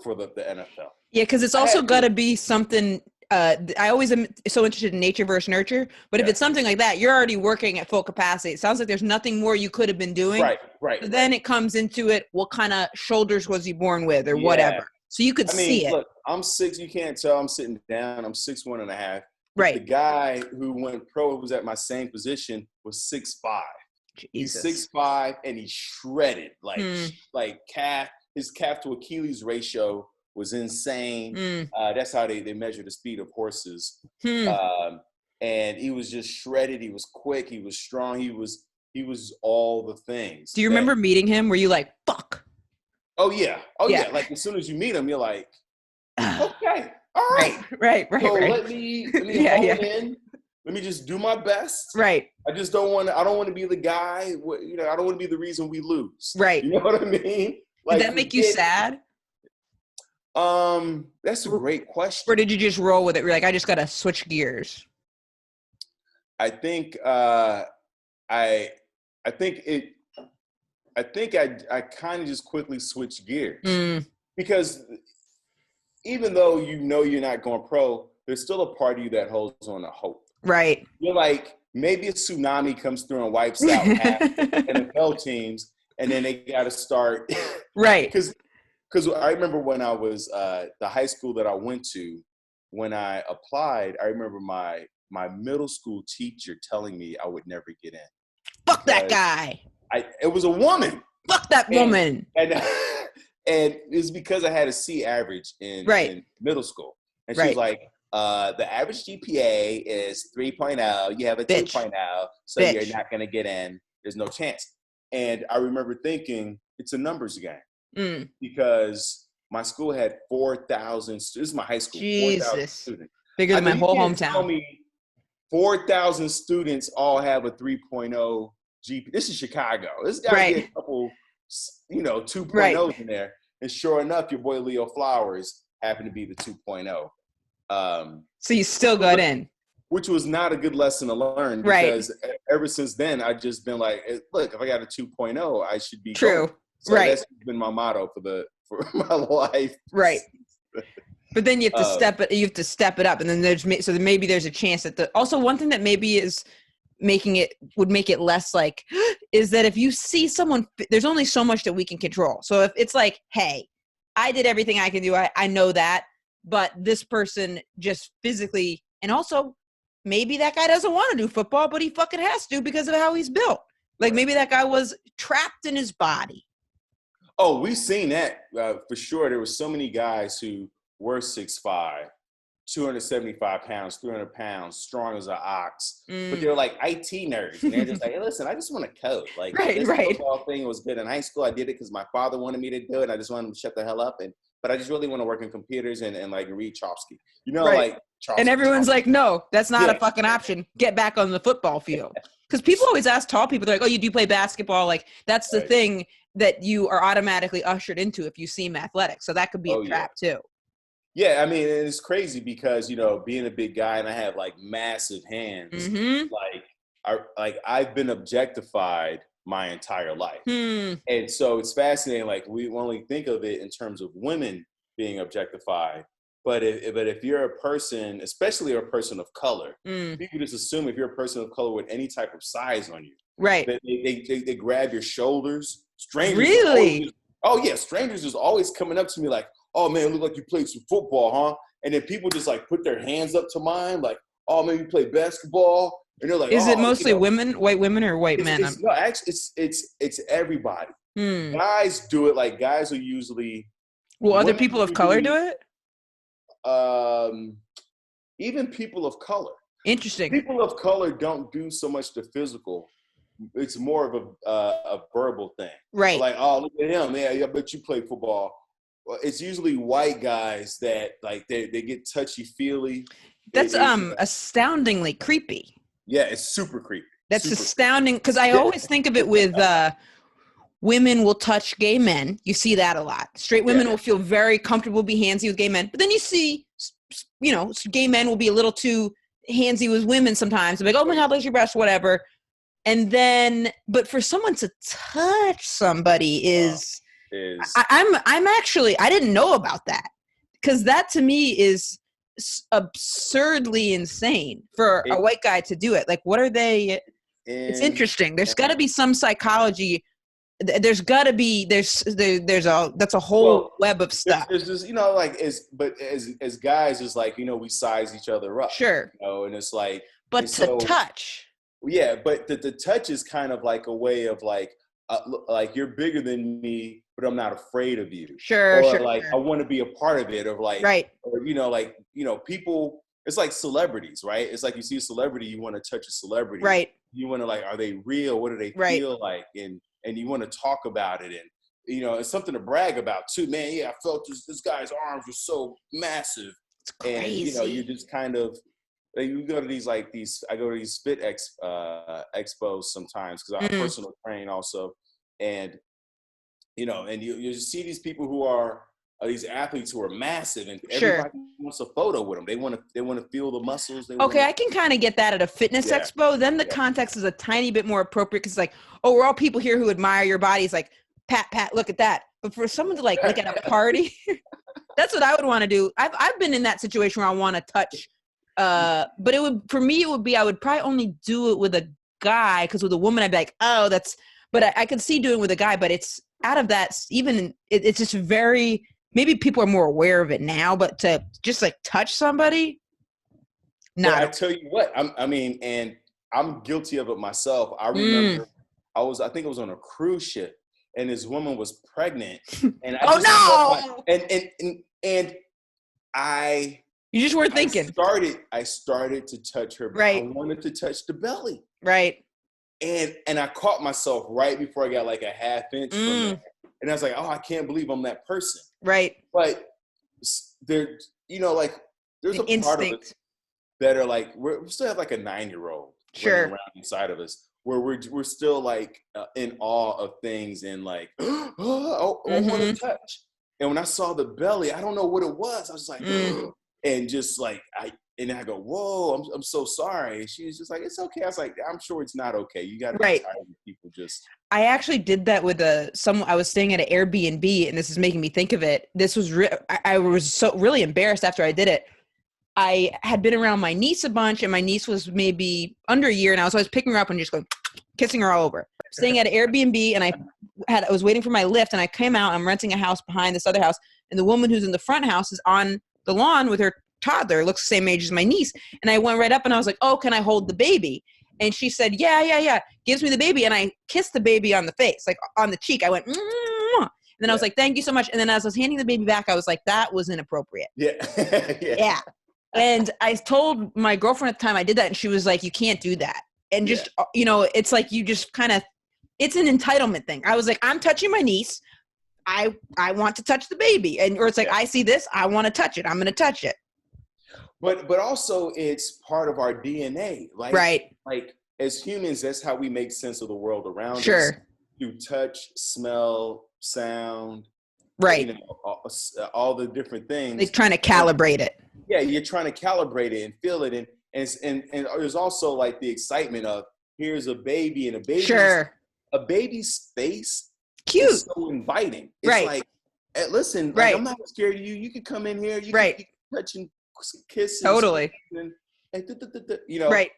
for the NFL. Yeah, because it's also got to be something. I always am so interested in nature versus nurture, but if it's something like that, you're already working at full capacity. It sounds like there's nothing more you could have been doing. Right. So then it comes into it. What kind of shoulders was he born with, or whatever? So you could see it. Look, I'm 6. You can't tell. I'm sitting down. I'm 6'1.5". Right. The guy who went pro, who was at my same position, was 6'5". Jesus. He's 6'5", and he's shredded. Like calf. His calf to Achilles ratio was insane. That's how they measure the speed of horses. And he was just shredded. He was quick. He was strong. He was all the things. Do you remember meeting him? Were you like, fuck? Oh yeah. Like as soon as you meet him, you're like, okay, all right. Right. So let me hold in. Let me just do my best. Right. I don't want to be the guy. I don't want to be the reason we lose. Right. You know what I mean? Like, did that make you sad? That's a great question. Or did you just roll with it? You're like, I just gotta switch gears. I think I kind of just quickly switched gears because even though you're not going pro, there's still a part of you that holds on to hope. Right. You're like, maybe a tsunami comes through and wipes out half NFL teams, and then they got to start. Right. Because I remember when I was the high school that I went to, when I applied, I remember my middle school teacher telling me I would never get in. Fuck that guy. It was a woman. Fuck that woman. And it's because I had a C average in middle school. And she was like, the average GPA is 3.0. You have a 2.0, so you're not going to get in. There's no chance. And I remember thinking, it's a numbers game. Because my school had 4,000 students. This is my high school. Jesus. 4,000 students. Bigger than my whole hometown. Tell me 4,000 students all have a 3.0 GPA. This is Chicago. This got to be a couple 2.0s Right. in there. And sure enough, your boy Leo Flowers happened to be the 2.0. So you still got in. Which was not a good lesson to learn Right. because ever since then, I've just been like, look, if I got a 2.0, I should be True. going. So Right. that's been my motto for my life. Right. But then you have to step it up, and then maybe there's a chance that also one thing that maybe is would make it less like is that if you see someone, there's only so much that we can control. So if it's like, hey, I did everything I can do, I know that, but this person just physically, and also maybe that guy doesn't want to do football, but he fucking has to because of how he's built. Like maybe that guy was trapped in his body. Oh, we've seen that for sure. There were so many guys who were 6'5", 275 pounds, 300 pounds, strong as an ox, but they're like IT nerds, and they're just like, hey, listen, I just want to code. Like this football thing was good in high school. I did it because my father wanted me to do it. I just wanted him to shut the hell up, but I just really want to work in computers and like read Chomsky, like Chomsky. And everyone's like, no, that's not a fucking option. Get back on the football field. Because people always ask tall people, they're like, oh, you do play basketball? Like that's the thing that you are automatically ushered into if you seem athletic. So that could be a trap too. Yeah, I mean, it's crazy because, being a big guy and I have like massive hands, I've been objectified my entire life. And so it's fascinating. Like we only think of it in terms of women being objectified. But if you're a person, especially a person of color, people just assume if you're a person of color with any type of size on you, right? That they grab your shoulders. Strangers, really? Strangers is always coming up to me like, oh man, look like you played some football, huh? And then people just like put their hands up to mine, like, oh man, you play basketball, and they're like, is it mostly women, white women, or white men? No, actually, it's everybody. Guys do it. Like guys are usually. Will other people of color do it? Even people of color. Interesting. People of color don't do so much the physical. It's more of a verbal thing. Right. Like, oh, look at him. Yeah, I bet you play football. Well, it's usually white guys that like they get touchy-feely. That's astoundingly creepy. Yeah, it's super creepy. That's astounding because I always think of it with women will touch gay men. You see that a lot. Straight women will feel very comfortable, be handsy with gay men. But then you see, gay men will be a little too handsy with women sometimes. They're like, oh my God, bless your breast, whatever. And then, but for someone to touch somebody I'm actually, I didn't know about that because that to me is absurdly insane for a white guy to do it. Like, what are they? It's interesting. There's got to be some psychology. There's got to be, that's a whole web of stuff. There's just, as guys, it's like, we size each other up. Sure. And it's like. But to touch. Yeah, but the touch is kind of like a way of like you're bigger than me, but I'm not afraid of you. Sure, or sure. Like I want to be a part of it, or like, right. Or people. It's like celebrities, right? It's like you see a celebrity, you want to touch a celebrity, right? You want to like, are they real? What do they feel like? And you want to talk about it, and it's something to brag about too, man. Yeah, I felt this guy's arms were so massive, it's crazy. And you just kind of. You go to I go to these fit expos sometimes because I personal train also, and and you see these people who are these athletes who are massive, and everybody wants a photo with them. They want to feel the muscles. I can kind of get that at a fitness expo. Then the context is a tiny bit more appropriate because like, oh, we're all people here who admire your body. It's like, pat, look at that. But for someone to like look at a party, that's what I would want to do. I've been in that situation where I want to touch. But I would probably only do it with a guy because with a woman I'd be like, oh, but I could see doing it with a guy, but it's out of that, it's just very, maybe people are more aware of it now, but to just like touch somebody. I tell you what, and I'm guilty of it myself. I remember I think it was on a cruise ship and this woman was pregnant and you just weren't thinking. I started to touch her. Right. I wanted to touch the belly. Right. And I caught myself right before I got like a half inch from it. And I was like, oh, I can't believe I'm that person. Right. But there's the a part of it that are like, we still have like a 9-year-old running around inside of us. where we're still like in awe of things and like, oh, I want to touch. And when I saw the belly, I don't know what it was. I was like, and just like I go, whoa, I'm so sorry. And she was just like, it's okay. I was like, I'm sure it's not okay. You got to be tired of people just. I actually did that with I was staying at an Airbnb, and this is making me think of it. This was I was so really embarrassed after I did it. I had been around my niece a bunch, and my niece was maybe under a year, and I was always picking her up and just going, kissing her all over. Staying at an Airbnb, and I was waiting for my lift, and I came out. I'm renting a house behind this other house, and the woman who's in the front house is on the lawn with her toddler, looks the same age as my niece. And I went right up and I was like, oh, can I hold the baby? And she said, yeah. Gives me the baby. And I kissed the baby on the face, like on the cheek. I went, mwah. And then I was like, thank you so much. And then as I was handing the baby back, I was like, that was inappropriate. Yeah. And I told my girlfriend at the time I did that. And she was like, you can't do that. And just, it's like, you just kind of, it's an entitlement thing. I was like, I'm touching my niece. I want to touch the baby. Or it's like, I see this, I want to touch it. I'm going to touch it. But also it's part of our DNA. Like as humans, that's how we make sense of the world around us. Through touch, smell, sound. Right. All the different things. They're trying to calibrate it. Yeah, you're trying to calibrate it and feel it. And there's also like the excitement of here's a baby and a baby's face. Cute. Is so inviting. It's like, hey, listen, like, I'm not scared of you. You can come in here. You can touch and kiss. Totally. And right.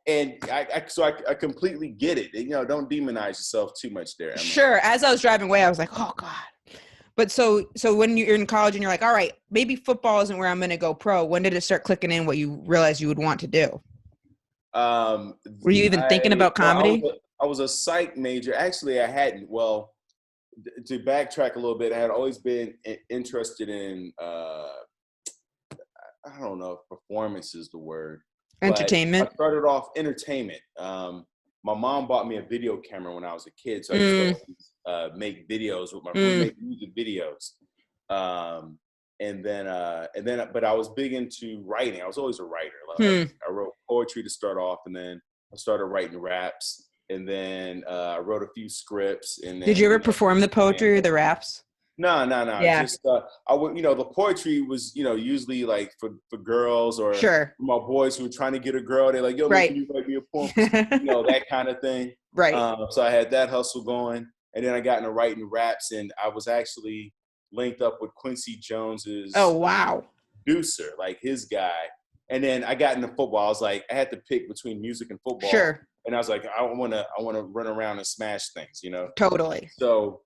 And I completely get it. Don't demonize yourself too much there, Emma. Sure. As I was driving away, I was like, oh God. But so when you're in college and you're like, all right, maybe football isn't where I'm going to go pro. When did it start clicking in what you realized you would want to do? Were you even thinking about comedy? I was a psych major. Actually, I hadn't. Well, to backtrack a little bit, I had always been interested in, I don't know if performance is the word. Entertainment. I started off entertainment. My mom bought me a video camera when I was a kid, so I used to make videos with my make music videos. But I was big into writing. I was always a writer. I wrote poetry to start off, and then I started writing raps. And then I wrote a few scripts. And then, did you ever perform the poetry or the raps? No. Yeah. Just I would, the poetry was, usually like for girls or for my boys who were trying to get a girl. They're like, yo, man, can you write me a poem? That kind of thing. Right. So I had that hustle going, and then I got into writing raps, and I was actually linked up with Quincy Jones's. Oh wow. Producer, like his guy. And then I got into football. I was like, I had to pick between music and football. Sure. And I was like, I want to run around and smash things, Totally. So,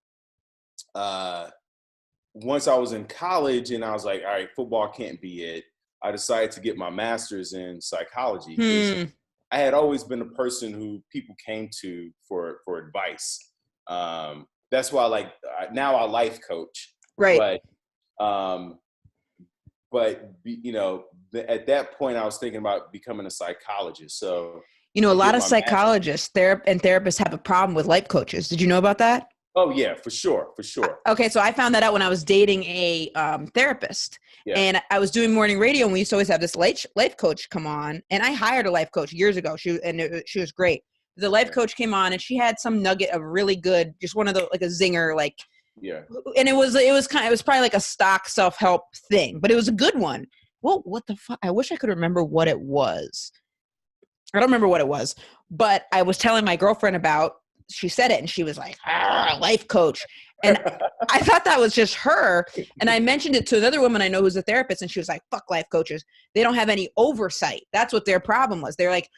once I was in college and I was like, all right, football can't be it. I decided to get my master's in psychology. I had always been a person who people came to for advice. That's why now I life coach. Right. But at that point I was thinking about becoming a psychologist. So, a lot of psychologists and therapists have a problem with life coaches. Did you know about that? Oh yeah, for sure. Okay, so I found that out when I was dating a therapist, and I was doing morning radio, and we used to always have this life coach come on, and I hired a life coach years ago. She was great. The life coach came on, and she had some nugget of really good, just one of the like a zinger, like and it was probably like a stock self-help thing, but it was a good one. Well, what the fuck? I wish I could remember what it was. I don't remember what it was, but I was telling my girlfriend about. She said it and she was like, life coach. And I thought that was just her. And I mentioned it to another woman I know who's a therapist, and she was like, fuck life coaches. They don't have any oversight. That's what their problem was. They're like,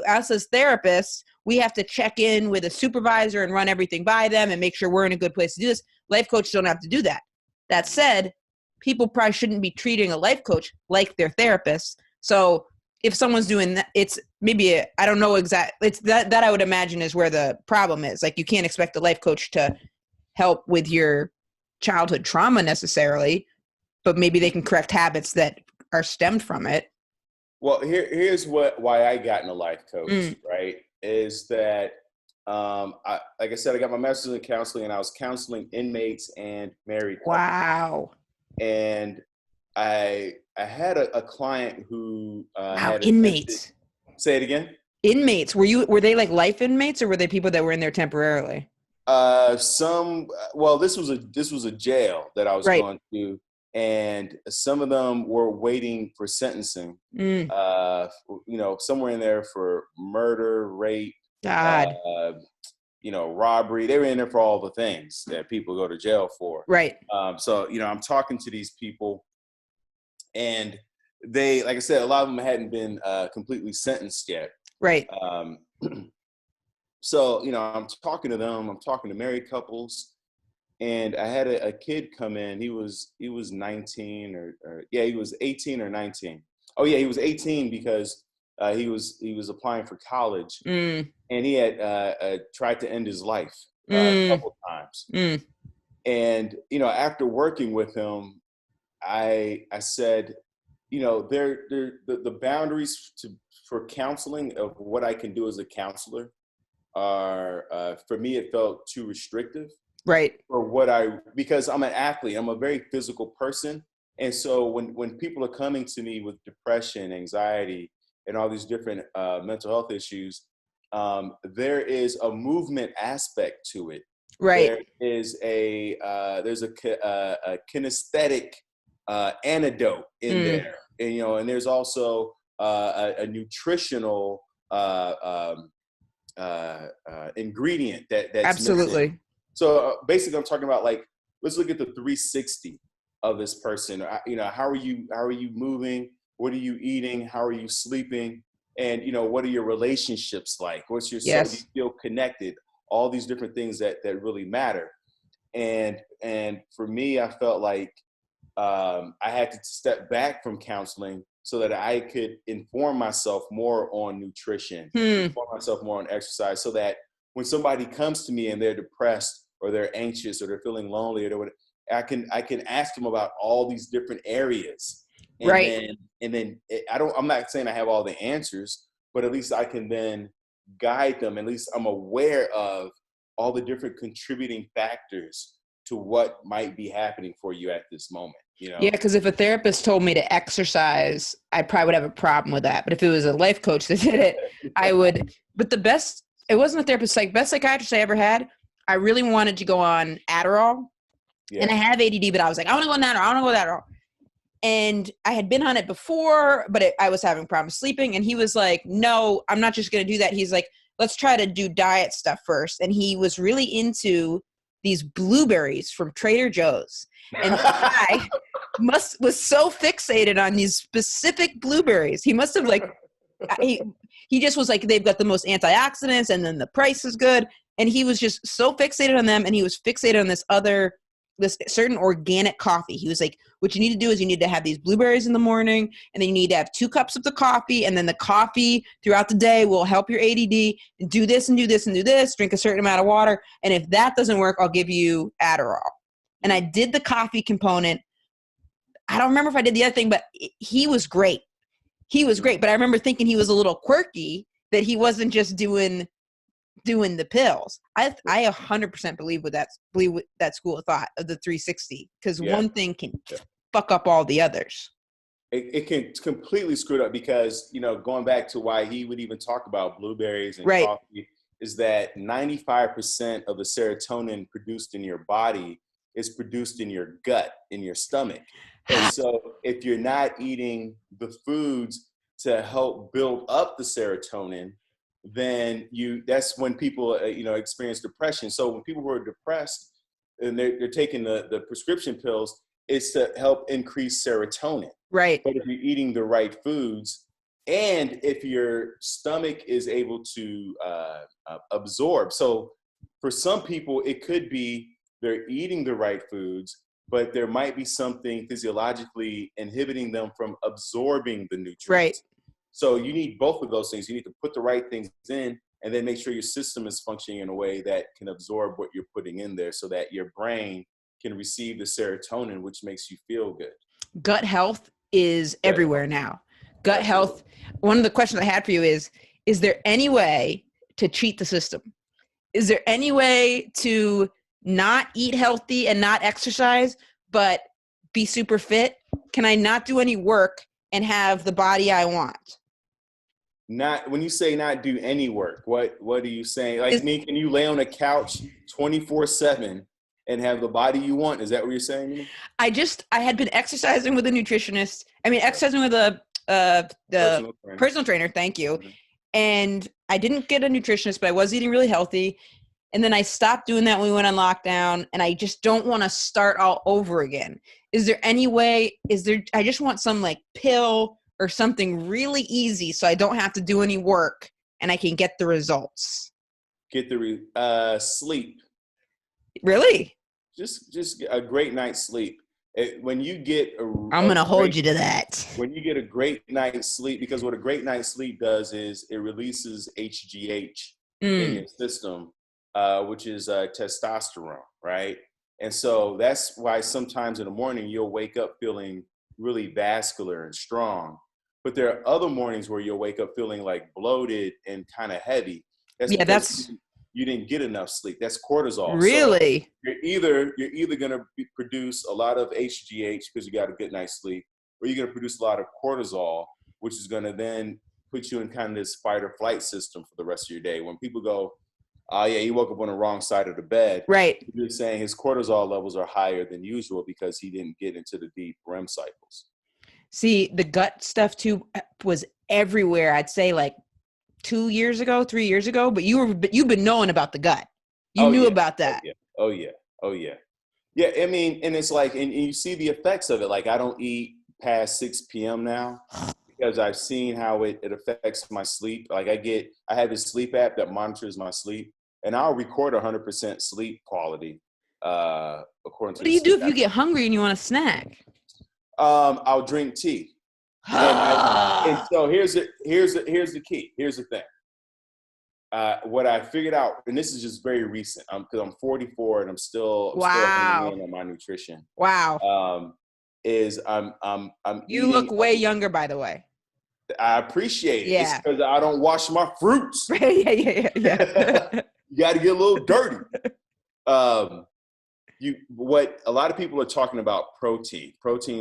us as therapists, we have to check in with a supervisor and run everything by them and make sure we're in a good place to do this. Life coaches don't have to do that. That said, people probably shouldn't be treating a life coach like their therapist. So if someone's doing that, it's maybe I don't know exactly. It's that I would imagine is where the problem is. Like, you can't expect a life coach to help with your childhood trauma necessarily, but maybe they can correct habits that are stemmed from it. Well, here's why I got in a life coach, right? Is that like I said, I got my master's in counseling, and I was counseling inmates and married couples. Wow. And I had a client who had inmates. Say it again. Inmates, were they like life inmates, or were they people that were in there temporarily? Well, this was a jail that I was Right. going to, and some of them were waiting for sentencing. Mm, Somewhere in there for murder, rape, uh, God. robbery. They were in there for all the things that people go to jail for. Right. So I'm talking to these people, and they, like I said, a lot of them hadn't been completely sentenced yet. Right. Um, so I'm talking to them. I'm talking to married couples, and I had a kid come in. He was 19 he was 18 or 19. Oh yeah, he was 18 because he was applying for college, Mm, and he had tried to end his life a mm, couple times. mm. And after working with him, I said, the boundaries for counseling of what I can do as a counselor are for me, it felt too restrictive Right. for because I'm an athlete. I'm a very physical person. And so when people are coming to me with depression, anxiety, and all these different mental health issues, there is a movement aspect to it. Right. There is a kinesthetic antidote in Mm, there, and there's also a nutritional ingredient that's missing. absolutely. So basically, I'm talking about, like, let's look at the 360 of this person. How are you moving? What are you eating? How are you sleeping? And what are your relationships like? What's your do you Yes. feel connected? All these different things that really matter. And for me, I felt like I had to step back from counseling so that I could inform myself more on nutrition, Hmm. inform myself more on exercise, so that when somebody comes to me and they're depressed or they're anxious or they're feeling lonely, or whatever, I can ask them about all these different areas. And Right. then I'm not saying I have all the answers, but at least I can then guide them. At least I'm aware of all the different contributing factors to what might be happening for you at this moment. Yeah, because if a therapist told me to exercise, I probably would have a problem with that. But if it was a life coach that did it, I would. But it wasn't a therapist. Like, best psychiatrist I ever had, I really wanted to go on Adderall. Yeah. And I have ADD, but I was like, I want to go on Adderall. I want to go on Adderall. And I had been on it before, but I was having problems sleeping. And he was like, no, I'm not just going to do that. He's like, let's try to do diet stuff first. And he was really into these blueberries from Trader Joe's. And the guy was so fixated on these specific blueberries. He must have he just was like, they've got the most antioxidants, and then the price is good. And he was just so fixated on them. And he was fixated on this certain organic coffee. He was like, what you need to do is you need to have these blueberries in the morning, and then you need to have 2 cups of the coffee, and then the coffee throughout the day will help your ADD, and do this and do this and do this, drink a certain amount of water. And if that doesn't work, I'll give you Adderall. And I did the coffee component. I don't remember if I did the other thing, but he was great. He was great. But I remember thinking he was a little quirky, that he wasn't just doing the pills. I 100% believe with that school of thought of the 360, because one thing can fuck up all the others. It can completely screw it up, because going back to why he would even talk about blueberries and Right. coffee, is that 95% of the serotonin produced in your body is produced in your gut, in your stomach. And so if you're not eating the foods to help build up the serotonin, then that's when people experience depression. So when people who are depressed and they're taking the prescription pills, it's to help increase serotonin. Right. But if you're eating the right foods, and if your stomach is able to absorb, so for some people it could be they're eating the right foods, but there might be something physiologically inhibiting them from absorbing the nutrients. Right. So you need both of those things. You need to put the right things in, and then make sure your system is functioning in a way that can absorb what you're putting in there, so that your brain can receive the serotonin, which makes you feel good. Gut health is everywhere now. Gut health. One of the questions I had for you is there any way to cheat the system? Is there any way to not eat healthy and not exercise, but be super fit? Can I not do any work and have the body I want? Not when you say not do any work, what are you saying? Like, can you lay on a couch 24/7 and have the body you want? Is that what you're saying? I had been exercising with a nutritionist. I mean, exercising with the personal trainer. Thank you. Mhm. And I didn't get a nutritionist, but I was eating really healthy. And then I stopped doing that when we went on lockdown, and I just don't want to start all over again. Is there any way? I just want some like pill or something really easy so I don't have to do any work and I can get the results. Get the sleep. Really? Just a great night's sleep. When you get I'm going to hold you to that. When you get a great night's sleep, because what a great night's sleep does is it releases HGH in your system, which is testosterone, right? And so that's why sometimes in the morning you'll wake up feeling really vascular and strong. But there are other mornings where you'll wake up feeling like bloated and kind of heavy. That's you didn't get enough sleep. That's cortisol. Really? So you're either going to produce a lot of HGH because you got a good night's sleep, or you're going to produce a lot of cortisol, which is going to then put you in kind of this fight or flight system for the rest of your day. When people go, oh yeah, he woke up on the wrong side of the bed. Right. You're saying his cortisol levels are higher than usual because he didn't get into the deep REM cycles. See, the gut stuff too was everywhere. I'd say like 3 years ago, but you've been knowing about the gut. You knew about that. Oh yeah. Yeah, I mean, and it's like, and you see the effects of it. Like, I don't eat past 6 p.m. now because I've seen how it affects my sleep. Like, I have this sleep app that monitors my sleep, and I'll record 100% sleep quality according to. What do you do if you get hungry and you want a snack? I'll drink tea. And so here's the key. Here's the thing. What I figured out, and this is just very recent, because I'm 44 and I'm still honing in on my nutrition. Wow. Is I'm you look way younger, by the way. I appreciate it. Yeah. It's because I don't wash my fruits. yeah. You got to get a little dirty. What a lot of people are talking about proteins,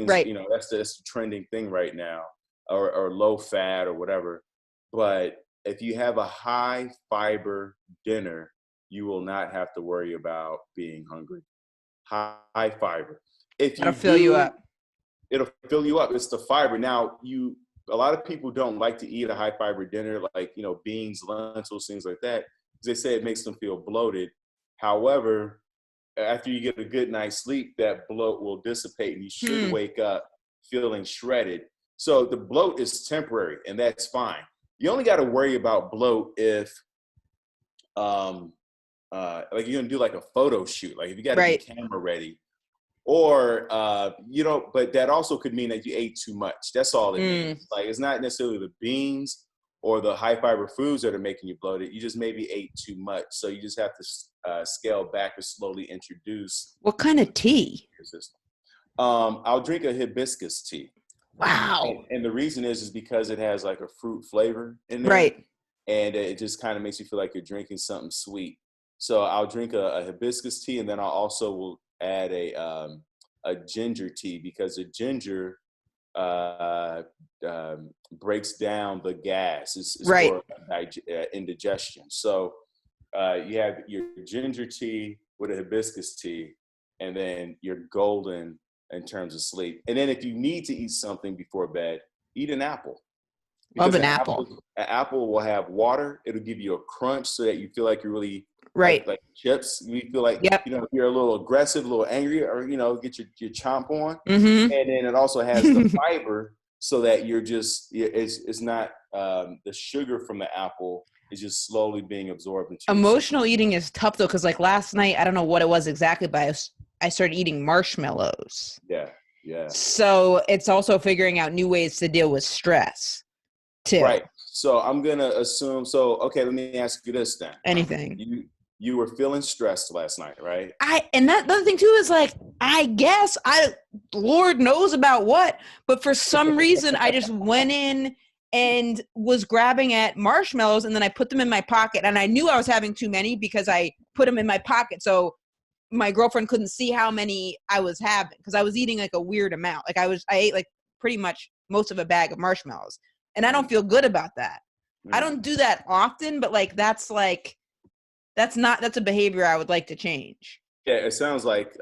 right. That's the trending thing right now, or low fat or whatever. But if you have a high fiber dinner, you will not have to worry about being hungry. High fiber. It'll fill you up. It'll fill you up. It's the fiber. Now, a lot of people don't like to eat a high fiber dinner, like, beans, lentils, things like that, because they say it makes them feel bloated. However, after you get a good night's sleep, that bloat will dissipate and you should wake up feeling shredded. So the bloat is temporary, and that's fine. You only got to worry about bloat if, like, you're gonna do like a photo shoot, like if you got to be camera ready, or but that also could mean that you ate too much. That's all it means. Like, it's not necessarily the beans or the high fiber foods that are making you bloated. You just maybe ate too much, so you just have to scale back or slowly introduce. What kind of tea? I'll drink a hibiscus tea. Wow. And the reason is because it has like a fruit flavor in there. Right. And it just kind of makes you feel like you're drinking something sweet. So I'll drink a hibiscus tea, and then I also will add a ginger tea, because the ginger breaks down the gas. It's right. for indigestion. So you have your ginger tea with a hibiscus tea, and then you're golden in terms of sleep. And then if you need to eat something before bed, eat an apple. Love an apple. An apple will have water. It'll give you a crunch so that you feel like you're really like chips. You feel like, if you're a little aggressive, a little angry, or, get your chomp on. Mm-hmm. And then it also has the fiber so that you're just, it's not the sugar from the apple is just slowly being absorbed into emotional eating is tough though, because like last night, I don't know what it was exactly, but I started eating marshmallows. Yeah. So it's also figuring out new ways to deal with stress too. Right. So I'm gonna assume. So okay, let me ask you this then. Anything. You were feeling stressed last night, right? And that the other thing too is like, I guess Lord knows about what, but for some reason I just went in and was grabbing at marshmallows, and then I put them in my pocket, and I knew I was having too many because I put them in my pocket. So my girlfriend couldn't see how many I was having, because I was eating like a weird amount. Like I ate like pretty much most of a bag of marshmallows, and I don't feel good about that. I don't do that often, but like that's a behavior I would like to change. Yeah, it sounds like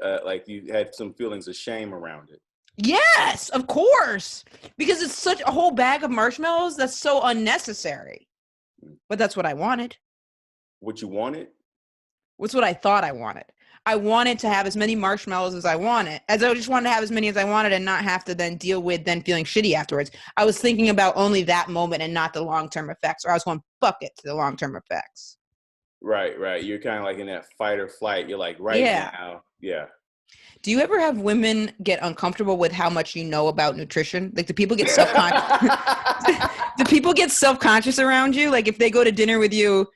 you had some feelings of shame around it. Yes, of course. Because it's such a whole bag of marshmallows that's so unnecessary. But that's what I wanted. What you wanted? What's what I thought I wanted. I wanted to have as many marshmallows as I wanted. As I just wanted to have as many as I wanted and not have to then deal with then feeling shitty afterwards. I was thinking about only that moment and not the long-term effects. Or I was going, fuck it to the long-term effects. Right. You're kind of like in that fight or flight. You're like now. Yeah. Do you ever have women get uncomfortable with how much you know about nutrition? Like, do people get self-conscious? Do people get self-conscious around you? Like, if they go to dinner with you,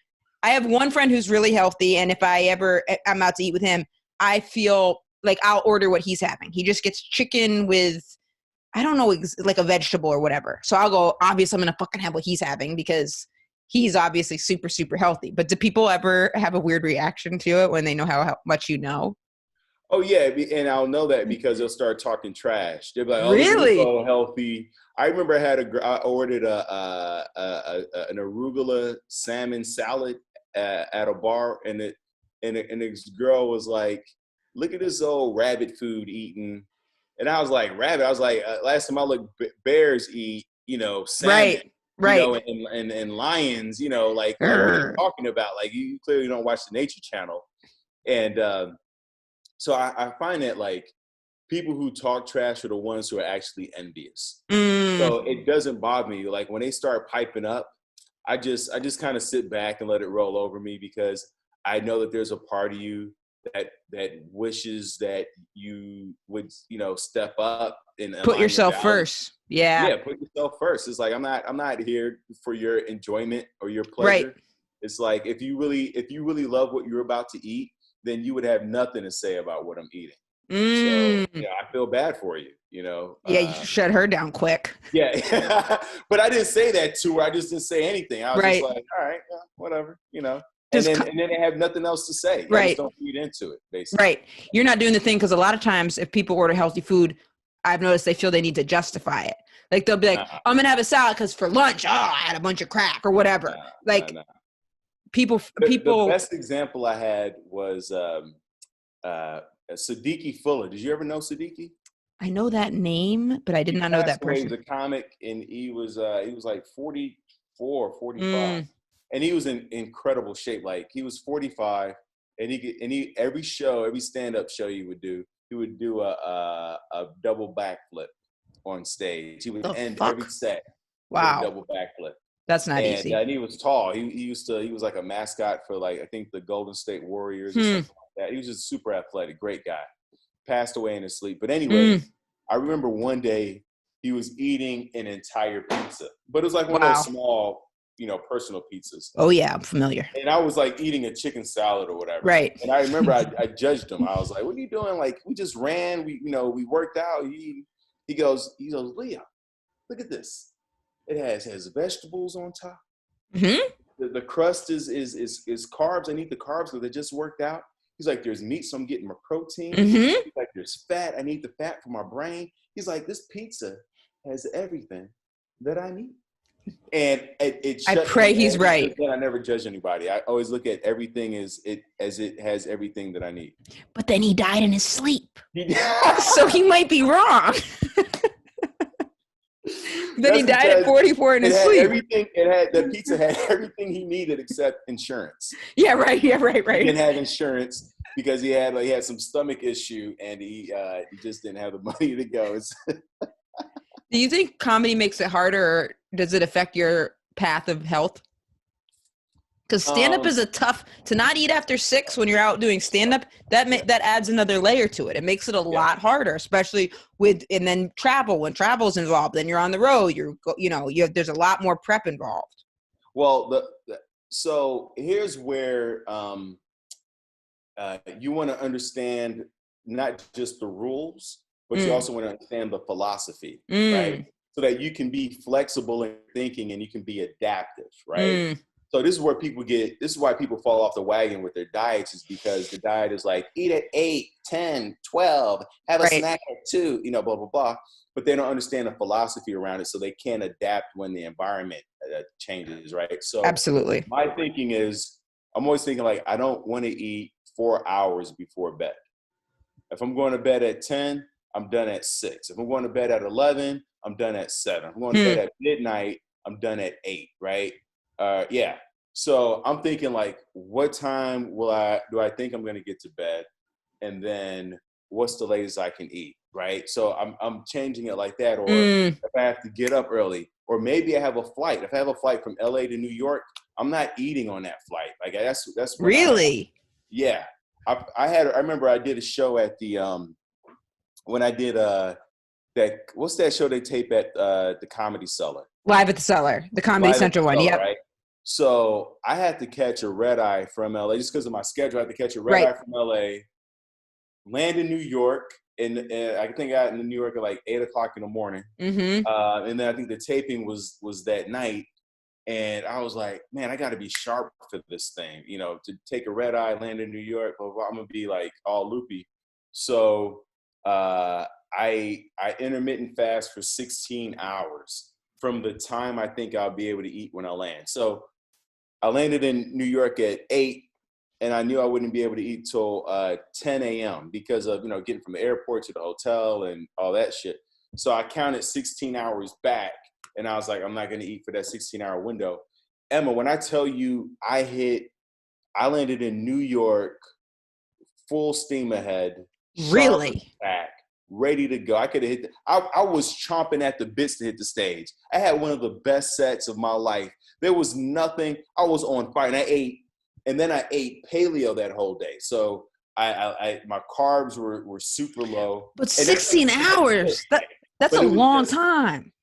I have one friend who's really healthy, and if I'm out to eat with him, I feel like I'll order what he's having. He just gets chicken with, I don't know, like a vegetable or whatever. So I'll go, obviously I'm going to fucking have what he's having because he's obviously super, super healthy. But do people ever have a weird reaction to it when they know how much you know? Oh yeah, and I'll know that because they'll start talking trash. They'll be like, "Oh, really? this is so healthy." I remember I ordered an arugula salmon salad at a bar, and this girl was like, "Look at this old rabbit food eating," and I was like, "Rabbit?" I was like, "Last time I looked, bears eat, salmon." Right. And lions, like, what are you talking about? Like, you clearly don't watch the Nature Channel. And so I find that, like, people who talk trash are the ones who are actually envious. So it doesn't bother me. Like, when they start piping up, I just kind of sit back and let it roll over me because I know that there's a part of you that wishes that you would, step up and put yourself first. Yeah, put yourself first. It's like, I'm not here for your enjoyment or your pleasure. Right. It's like, if you really love what you're about to eat, then you would have nothing to say about what I'm eating. So, I feel bad for you, Yeah, you shut her down quick. Yeah. But I didn't say that to her. I just didn't say anything. I was just like, all right, whatever, And then they have nothing else to say. Right. I just don't feed into it, basically. Right. You're not doing the thing because a lot of times if people order healthy food, I've noticed they feel they need to justify it. Like, they'll be like, I'm going to have a salad because for lunch, I had a bunch of crack or whatever. People. The best example I had was Siddiqui Fuller. Did you ever know Siddiqui? I know that name, but I did not know that person. He was a comic, and he was like 44, 45, and he was in incredible shape. Like, he was 45, and he every stand-up show he would do a double backflip on stage. He would end every set with a double backflip. That's not easy. And he was tall. He was like a mascot for, like, I think the Golden State Warriors or something like that. He was just super athletic, great guy. Passed away in his sleep. But anyway, I remember one day he was eating an entire pizza, but it was like one of those small, personal pizzas. Oh yeah, I'm familiar. And I was like eating a chicken salad or whatever. Right. And I remember I judged him. I was like, "What are you doing? Like, we just ran. We worked out." He goes, "Leo, look at this. It has vegetables on top. Mm-hmm. The crust is carbs. I need the carbs because they just worked out." He's like, "There's meat, so I'm getting my protein." Mm-hmm. He's like, "There's fat. I need the fat for my brain." He's like, "This pizza has everything that I need." And I pray he's right. I never judge anybody. I always look at everything as it has everything that I need. But then he died in his sleep. So he might be wrong. Then he died at 44 in his sleep. The pizza had everything he needed except insurance. Yeah, right. He didn't have insurance because he had some stomach issue, and he just didn't have the money to go. Do you think comedy makes it harder, or does it affect your path of health? Because stand-up is to not eat after 6 when you're out doing stand-up, that adds another layer to it. It makes it a lot harder, especially and then travel. When travel's involved, then you're on the road, there's a lot more prep involved. Well, so here's where you want to understand not just the rules, but you also want to understand the philosophy, right? So that you can be flexible in thinking and you can be adaptive, right? So this is why people fall off the wagon with their diets, is because the diet is like, eat at 8, 10, 12, have a Right. snack at 2, blah, blah, blah. But they don't understand the philosophy around it, so they can't adapt when the environment changes, right? So Absolutely. my thinking is, I'm always thinking like, I don't want to eat 4 hours before bed. If I'm going to bed at 10, I'm done at 6. If I'm going to bed at 11, I'm done at 7. If I'm going to bed at midnight, I'm done at 8, right? Yeah. So I'm thinking like, what time do I think I'm going to get to bed? And then what's the latest I can eat, right? So I'm changing it like that. Or if I have to get up early, or maybe I have a flight. If I have a flight from LA to New York, I'm not eating on that flight. Like that's when Really? yeah. I remember I did a show at the when I did what's that show they tape at the Comedy Cellar? Live at the Cellar, the Comedy Live at Central the one. Cellar, Yep. right? So I had to catch a red eye from LA just because of my schedule. I had to catch a red Right. eye from LA, land in New York, and I think I got in New York at like 8 o'clock in the morning. Mm-hmm. And then I think the taping was that night. And I was like, man, I got to be sharp for this thing, to take a red eye, land in New York, blah, blah, I'm going to be like all loopy. So I intermittent fast for 16 hours from the time I think I'll be able to eat when I land. So I landed in New York at 8, and I knew I wouldn't be able to eat till 10 a.m. because of, getting from the airport to the hotel and all that shit. So I counted 16 hours back. And I was like, I'm not going to eat for that 16-hour window. Emma, when I tell you I landed in New York, full steam ahead. Really? Back, ready to go. I could have hit I was chomping at the bits to hit the stage. I had one of the best sets of my life. There was nothing. I was on fire. And I ate paleo that whole day. So my carbs were super low. But 16 hours, that's a long time.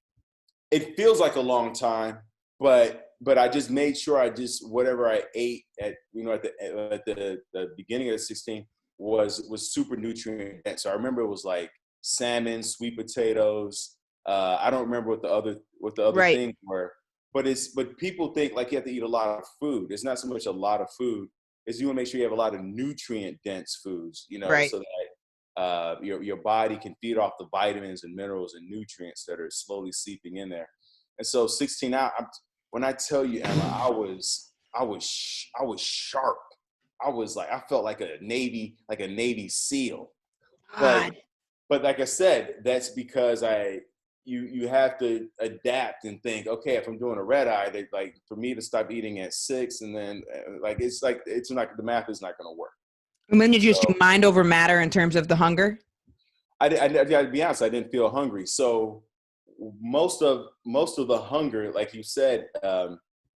It feels like a long time, but I just made sure whatever I ate at the beginning of the 16 was super nutrient dense. So I remember it was like salmon, sweet potatoes. I don't remember what the other Right. things were, but people think like you have to eat a lot of food. It's not so much a lot of food, is you want to make sure you have a lot of nutrient dense foods, Right. so that your body can feed off the vitamins and minerals and nutrients that are slowly seeping in there. And so 16 hours, when I tell you, Emma, I was sharp. I was like, I felt like a Navy SEAL. But like I said, that's because you have to adapt and think, okay, if I'm doing a red eye, like for me to stop eating at 6, and then it's not, the math is not going to work. And then you just do mind over matter in terms of the hunger? I gotta be honest, I didn't feel hungry. So most of the hunger, like you said,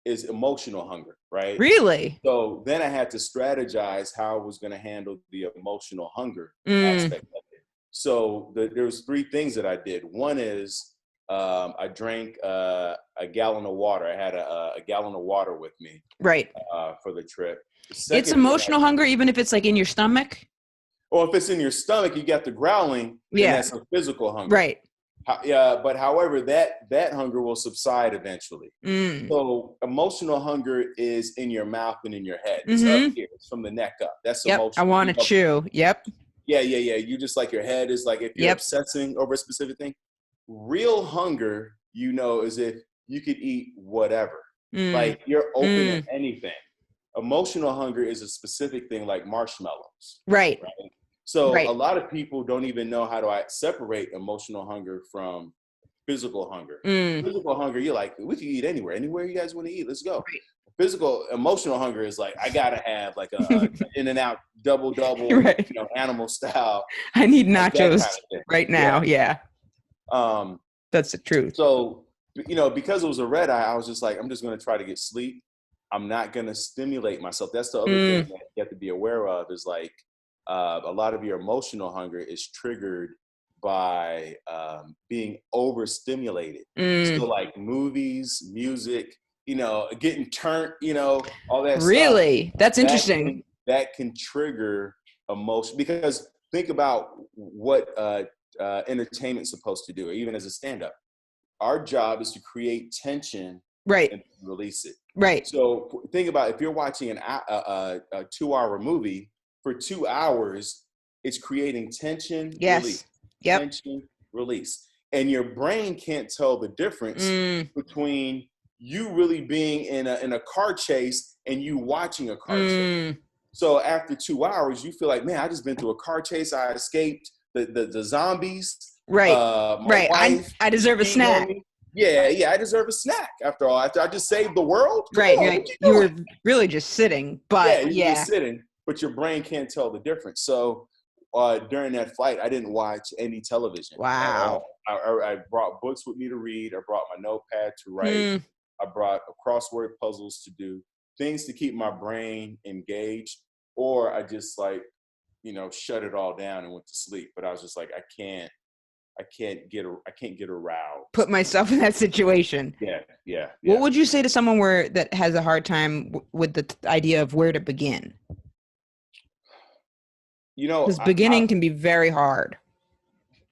is emotional hunger, right? Really? So then I had to strategize how I was going to handle the emotional hunger aspect of it. So there was 3 things that I did. One is I drank a gallon of water. I had a gallon of water with me, right, for the trip. It's emotional hunger, even if it's like in your stomach. Or if it's in your stomach, you got the growling. Yeah, that's a physical hunger. Right. Yeah, but however, that hunger will subside eventually. So emotional hunger is in your mouth and in your head. It's up here. It's from the neck up. That's emotional. I want to chew. Yep. Yeah. You just like your head is like if you're obsessing over a specific thing. Real hunger, is if you could eat whatever. Like you're open to anything. Emotional hunger is a specific thing like marshmallows. Right. So a lot of people don't even know how to separate emotional hunger from physical hunger. Physical hunger, you're like, we can eat anywhere you guys want to eat. Let's go. Physical, emotional hunger is like, I gotta have like a In-N-Out double, animal style. I need nachos kind of right now. Yeah. That's the truth. So, because it was a red eye, I was just like, I'm just going to try to get sleep. I'm not going to stimulate myself. That's the other thing that you have to be aware of, is like a lot of your emotional hunger is triggered by being overstimulated. So like movies, music, getting turned, all that stuff. Really? That's interesting. That can trigger emotion, because think about what entertainment's supposed to do, even as a stand-up. Our job is to create tension, right, and release it. Right. So think about if you're watching a 2-hour movie for 2 hours, it's creating tension, release, Yes. Yep. tension, release. And your brain can't tell the difference between you really being in a car chase and you watching a car chase. So after 2 hours, you feel like, man, I just been through a car chase. I escaped the zombies. Right. My wife. I deserve a cheating on snack. me. Yeah, I deserve a snack after all. After I just saved the world. Come Right. on, Right. what You were doing? really just sitting, Yeah, but you're yeah. just sitting, but your brain can't tell the difference. So during that flight, I didn't watch any television at Wow. all. I brought books with me to read. I brought my notepad to write. I brought crossword puzzles to do, things to keep my brain engaged. Or I just shut it all down and went to sleep. But I was just like, I can't get aroused. Put myself in that situation. Yeah. What would you say to someone that has a hard time with the idea of where to begin? Because beginning can be very hard.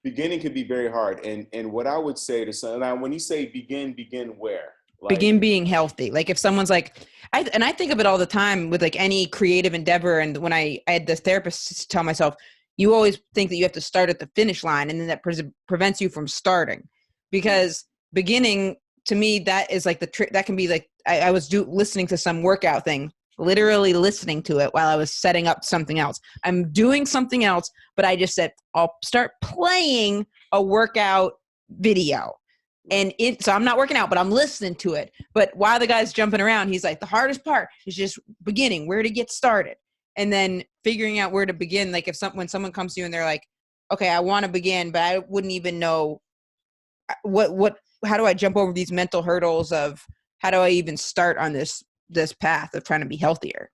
Beginning can be very hard. And what I would say to someone, now when you say begin where? Begin being healthy. Like if someone's like, I think of it all the time with like any creative endeavor. And when I had this therapist tell myself, you always think that you have to start at the finish line, and then that prevents you from starting. Because beginning, to me, that is like the trick. That can be like, I was listening to some workout thing, literally listening to it while I was setting up something else. I'm doing something else, but I just said, I'll start playing a workout video. And so I'm not working out, but I'm listening to it. But while the guy's jumping around, he's like, the hardest part is just beginning, where to get started. And then figuring out where to begin. Like when someone comes to you and they're like, okay, I want to begin, but I wouldn't even know how do I jump over these mental hurdles of how do I even start on this path of trying to be healthier?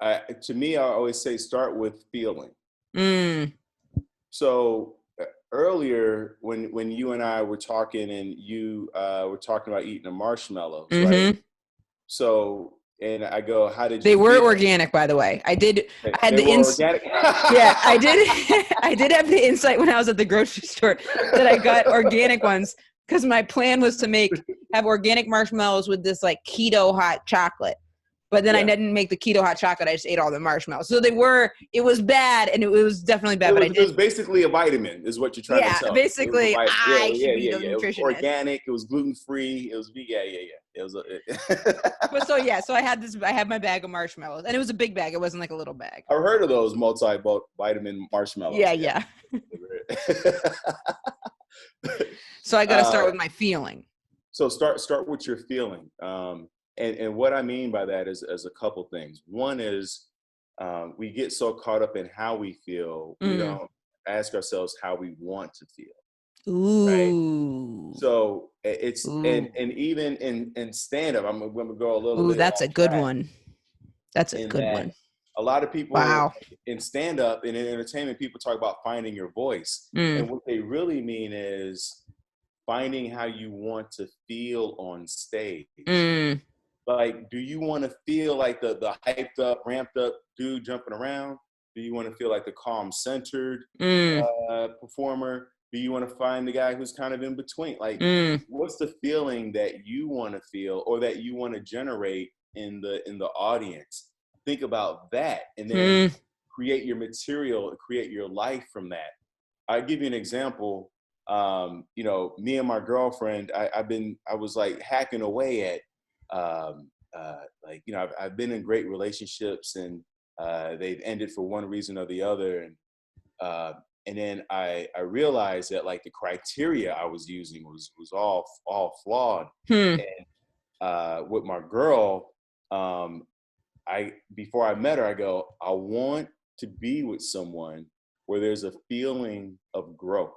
To me, I always say start with feeling. So earlier when you and I were talking and you were talking about eating the marshmallows, right? So, and I go, how did you They were feel? organic, by the way. I had the organic. Yeah, I did. I did have the insight when I was at the grocery store that I got organic ones because my plan was to have organic marshmallows with this like keto hot chocolate. But then I didn't make the keto hot chocolate. I just ate all the marshmallows. So it was bad, and it was definitely bad. It was basically a vitamin, is what you're trying to tell. Yeah, basically, I should be the It was nutritionist. organic. It was gluten-free. It was It was. So I had my bag of marshmallows, and it was a big bag. It wasn't like a little bag. I've heard of those multivitamin marshmallows. Yeah. So I got to start with my feeling. So start with your feeling. And what I mean by that is a couple things. One is we get so caught up in how we feel, we don't ask ourselves how we want to feel. Ooh. Right? So it's and even in stand up, I'm going to go a little bit. That's a good one. That's a good one. A lot of people in stand up and in entertainment, people talk about finding your voice, and what they really mean is finding how you want to feel on stage. Like, do you want to feel like the hyped up, ramped up dude jumping around? Do you want to feel like the calm, centered performer? Do you want to find the guy who's kind of in between? Like, what's the feeling that you want to feel or that you want to generate in the audience? Think about that, and then create your material, create your life from that. I'll give you an example. Me and my girlfriend, I was like hacking away at, I've been in great relationships, and they've ended for one reason or the other, and then I realized that like the criteria I was using was all flawed. And with my girl, before I met her, I go, I want to be with someone where there's a feeling of growth.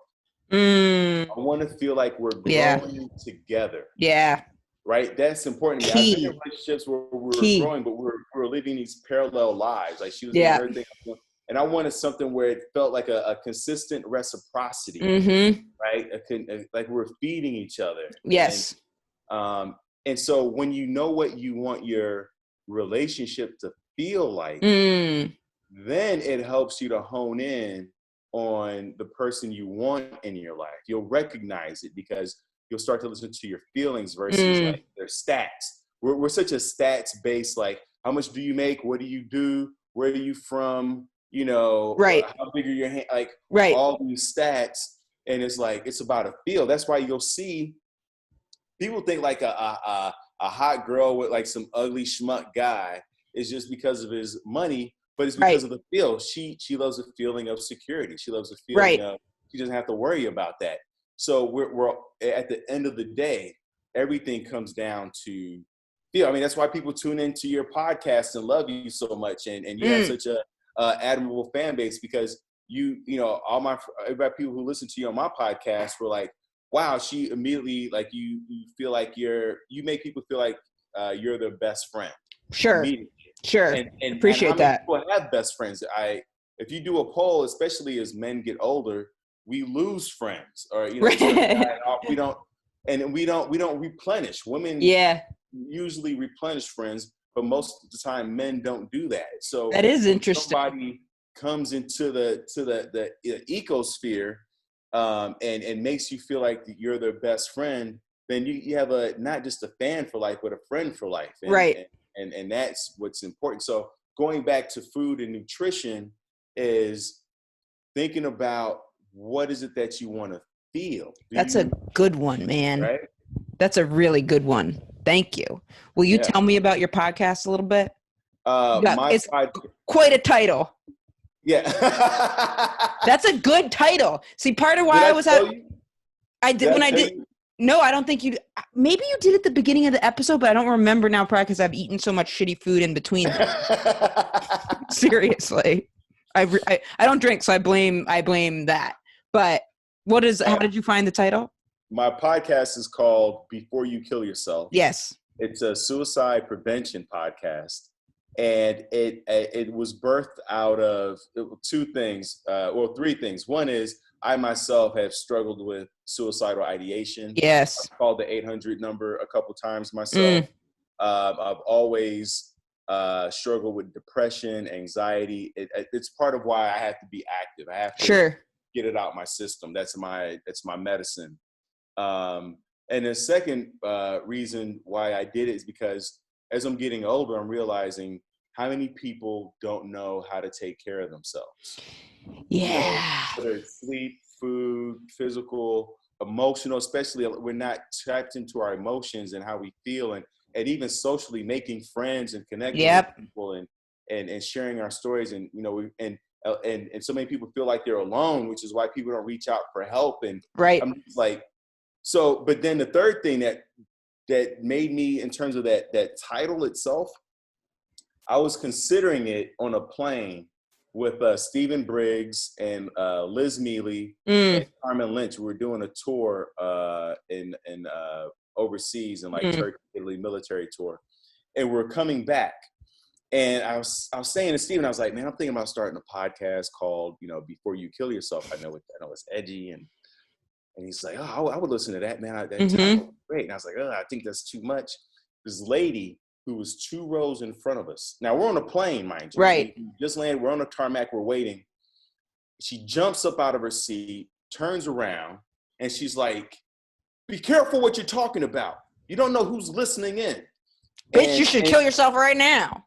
I want to feel like we're growing together. Yeah. Right? That's important to me. I've been in relationships where we're growing, but we're living these parallel lives. Like she was doing her thing. And I wanted something where it felt like a consistent reciprocity, right? Like we're feeding each other. Yes. And so when you know what you want your relationship to feel like, then it helps you to hone in on the person you want in your life. You'll recognize it because you'll start to listen to your feelings versus like their stats. we're such a stats based, like, how much do you make? What do you do? Where are you from? You know, Right. How big are your hands? Like, Right. all these stats. And it's like, it's about a feel. That's why you'll see people think like a hot girl with like some ugly schmuck guy is just because of his money, but it's because of the feel. She loves the feeling of security. She loves the feeling of, she doesn't have to worry about that. So we're at the end of the day, everything comes down to feel. I mean, that's why people tune into your podcast and love you so much, and you have such a admirable fan base, because you know, everybody, people who listen to you on my podcast were like, wow, she immediately, like, you feel like you make people feel like you're their best friend. Sure. Sure. And Appreciate and how many that. people have best friends? If you do a poll, especially as men get older, we lose friends, or, you know, we don't replenish. Women usually replenish friends, but most of the time men don't do that. So that is interesting. Somebody comes into the ecosphere and makes you feel like you're their best friend, then you have not just a fan for life, but a friend for life. And that's what's important. So going back to food and nutrition is thinking about, what is it that you want to feel? That's a good one, man. Right? That's a really good one. Thank you. Will you tell me about your podcast a little bit? It's quite a title. Yeah. That's a good title. See, part of why I did. No, I don't think you. Maybe you did at the beginning of the episode, but I don't remember now, probably because I've eaten so much shitty food in between. Seriously, I don't drink, so I blame that. But how did you find the title? My podcast is called Before You Kill Yourself. Yes, it's a suicide prevention podcast, and it was birthed out of three things. One is, I myself have struggled with suicidal ideation. Yes. I've called the 800 number a couple times myself. I've always struggled with depression, anxiety. It's part of why I have to be active. I have to get it out my system. That's my medicine. And the second reason why I did it is because as I'm getting older, I'm realizing how many people don't know how to take care of themselves. Yeah. Whether it's sleep, food, physical, emotional, especially we're not tapped into our emotions and how we feel, and even socially making friends and connecting with people and sharing our stories. And, you know, and so many people feel like they're alone, which is why people don't reach out for help. And I'm just like, so, but then the third thing that made me, in terms of that title itself, I was considering it on a plane with Stephen Briggs and Liz Mealy and Carmen Lynch. We were doing a tour in overseas in like Turkey, Italy, military tour, and we're coming back. And I was saying to Stephen, I was like, man, I'm thinking about starting a podcast called, you know, Before You Kill Yourself. I know it's edgy, and he's like, oh, I would listen to that, man. That title was great. And I was like, oh, I think that's too much. This lady who was 2 rows in front of us. Now, we're on a plane, mind you. Right. We just landed. We're on a tarmac. We're waiting. She jumps up out of her seat, turns around, and she's like, be careful what you're talking about. You don't know who's listening in. Bitch, you should kill yourself right now.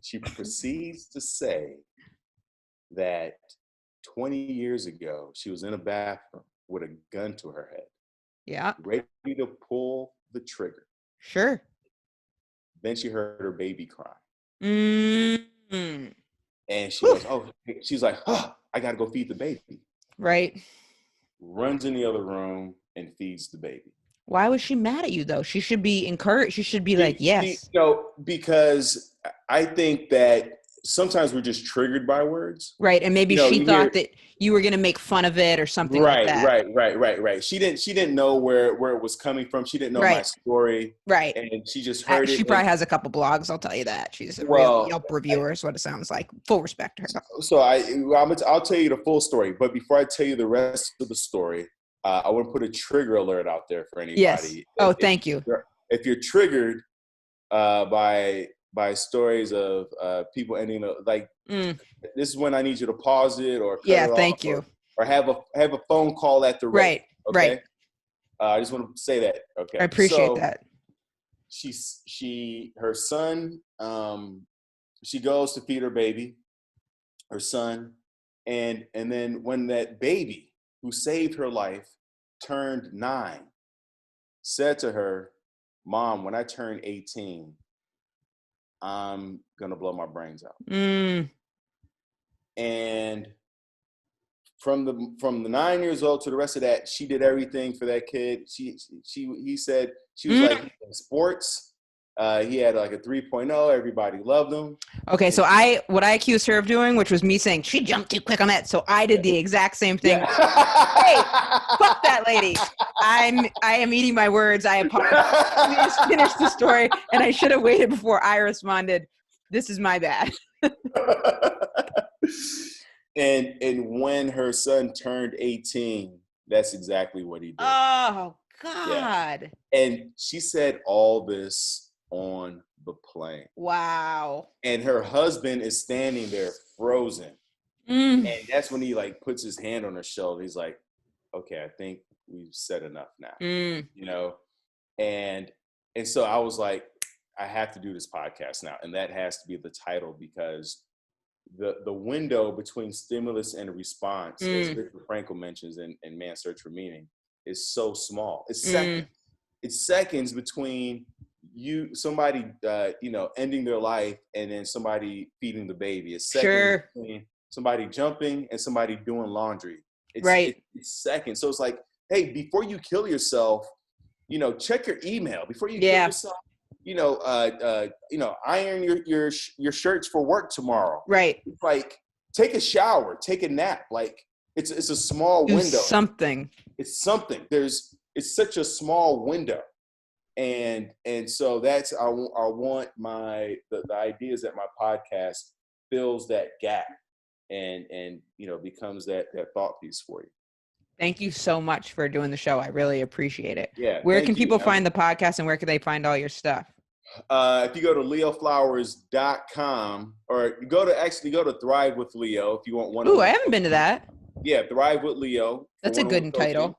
She proceeds to say that 20 years ago, she was in a bathroom with a gun to her head. Yeah. Ready to pull the trigger. Sure. Then she heard her baby cry. And she goes, she's like, I got to go feed the baby. Right. Runs in the other room and feeds the baby. Why was she mad at you, though? She should be encouraged. She should be like, yes. Because I think that sometimes we're just triggered by words. Right. And maybe she thought that you were going to make fun of it or something like that. Right. She didn't know where it was coming from. She didn't know my story. Right. And she just heard it. She probably has a couple blogs. I'll tell you that. She's a real Yelp reviewer is what it sounds like. Full respect to her. So I'll tell you the full story. But before I tell you the rest of the story, I want to put a trigger alert out there for anybody. Yes. Thank you. If you're triggered by stories of people ending up like, this is when I need you to pause it or cut it thank off, you, or have a phone call at the right. Okay? I just want to say that. Okay, I appreciate that. her son, she goes to feed her baby, her son, and then when that baby who saved her life turned 9, said to her, "Mom, when I turn 18, I'm gonna blow my brains out." And from the 9 years old to the rest of that, she did everything for that kid. He said she was like in sports. He had like a 3.0. Everybody loved him. Okay, so what I accused her of doing, which was me saying she jumped too quick on that, so I did the exact same thing. Yeah. Hey, fuck that lady. I am eating my words. I apologize. Let me just finish the story, and I should have waited before I responded. This is my bad. And when her son turned 18, that's exactly what he did. Oh God. Yeah. And she said all this on the plane. Wow. And her husband is standing there frozen. And that's when he like puts his hand on her shoulder. He's like, "Okay, I think we've said enough now." You know? And so I was like, I have to do this podcast now. And that has to be the title, because the window between stimulus and response, as Viktor Frankl mentions in Man's Search for Meaning, is so small. It's seconds. It's seconds between somebody ending their life and then somebody feeding the baby. It's seconds between somebody jumping and somebody doing laundry. It's seconds. So it's like, hey, before you kill yourself, check your email. Before you kill yourself, iron your shirts for work tomorrow. Right. Like, take a shower, take a nap. Like, it's a small window. Something. It's something. It's such a small window. And so that's, I want the ideas that my podcast fills that gap and becomes that thought piece for you. Thank you so much for doing the show. I really appreciate it. Yeah. Where can people find the podcast, and where can they find all your stuff? If you go to leoflowers.com, or go to Thrive with Leo if you want one. Ooh, I haven't been to that. Yeah, Thrive with Leo. That's a good title.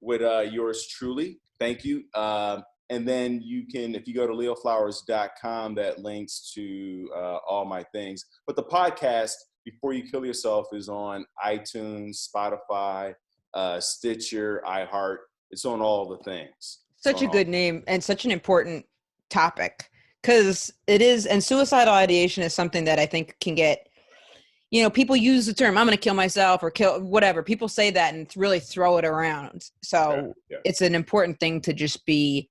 With yours truly. Thank you. And then you can, if you go to leoflowers.com, that links to all my things. But the podcast, Before You Kill Yourself, is on iTunes, Spotify, Stitcher, iHeart. It's on all the things. Such a good name, and such an important topic, because it is, and suicidal ideation is something that I think can get, people use the term, I'm going to kill myself or kill whatever. People say that and really throw it around. So it's an important thing to be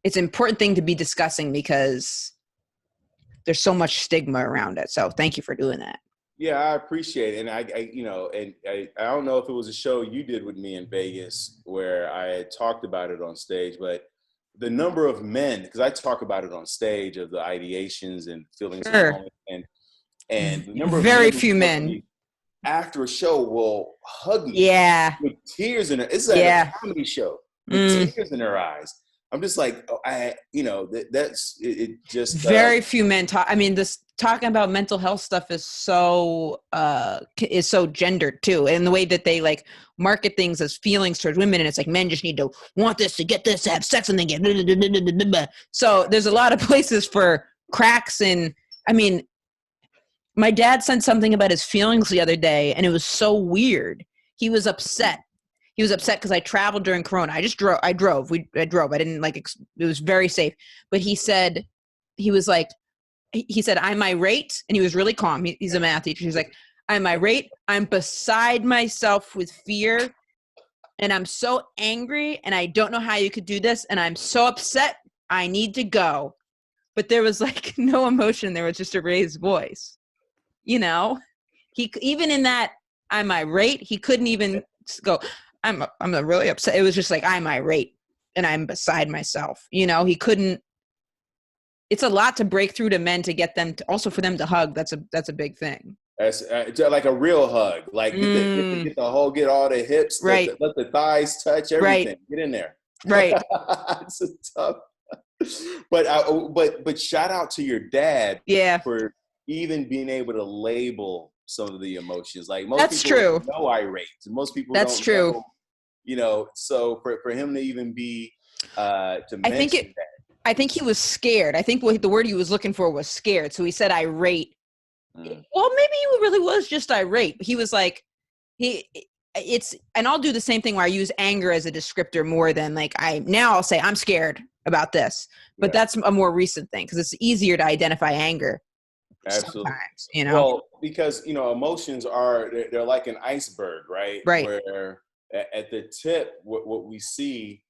discussing, because there's so much stigma around it. So thank you for doing that. Yeah, I appreciate it. And I don't know if it was a show you did with me in Vegas where I had talked about it on stage, but the number of men, because I talk about it on stage, of the ideations and feelings, and the number of very few men after a show will hug me, with tears in it. It's like a comedy show with tears in their eyes. I'm just like, that's it. Just very few men talk. I mean, this talking about mental health stuff is so gendered too, and the way that they like market things as feelings towards women, and it's like men just need to want this to get this, to have sex, and then get. Blah, blah, blah, blah, blah, blah. So there's a lot of places for cracks, and I mean, my dad said something about his feelings the other day, and it was so weird. He was upset. He was upset because I traveled during Corona. I drove. I didn't it was very safe. But he said, I'm irate. And he was really calm. He's a math teacher. He's like, I'm irate. I'm beside myself with fear. And I'm so angry. And I don't know how you could do this. And I'm so upset. I need to go. But there was like no emotion. There was just a raised voice. He, even in that, I'm irate, he couldn't even go, I'm really upset. It was just like, I'm irate and I'm beside myself. He couldn't. It's a lot to break through to men to get them to, also for them to hug. That's a big thing. That's like a real hug. Like get the whole, get all the hips, right? Let the thighs touch everything. Right. Get in there. Right. It's a tough. But shout out to your dad. Yeah. For even being able to label some of the emotions. Like most That's people true. know irate. Most people That's don't true. know, so for him to even be to mention that. I think he was scared. I think what the word he was looking for was scared. So he said irate. Well, maybe he really was just irate. He was like, and I'll do the same thing where I use anger as a descriptor more than like I'll say I'm scared about this, but that's a more recent thing because it's easier to identify anger. Absolutely. Sometimes, Well, because, emotions they're like an iceberg, right? Right. Where at the tip, what we see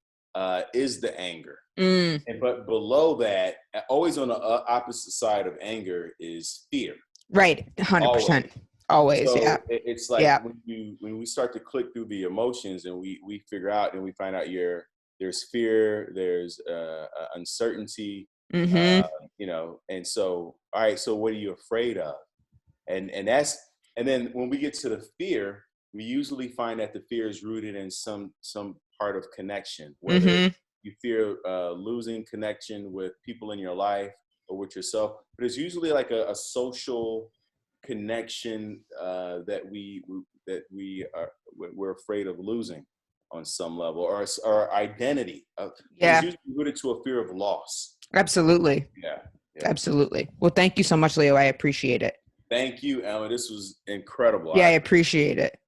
is the anger. But below that, always on the opposite side of anger is fear. Right. 100%. Always. So yeah. It's like when we start to click through the emotions and we figure out and we find out there's fear, there's uncertainty, and so, all right, so what are you afraid of? And then when we get to the fear, we usually find that the fear is rooted in some part of connection, whether you fear losing connection with people in your life or with yourself, but it's usually like a social connection that we're afraid of losing on some level, or our identity. It's usually rooted to a fear of loss. Absolutely. Yeah. Absolutely. Well, thank you so much, Leo. I appreciate it. Thank you, Emma. This was incredible. Yeah, I appreciate it.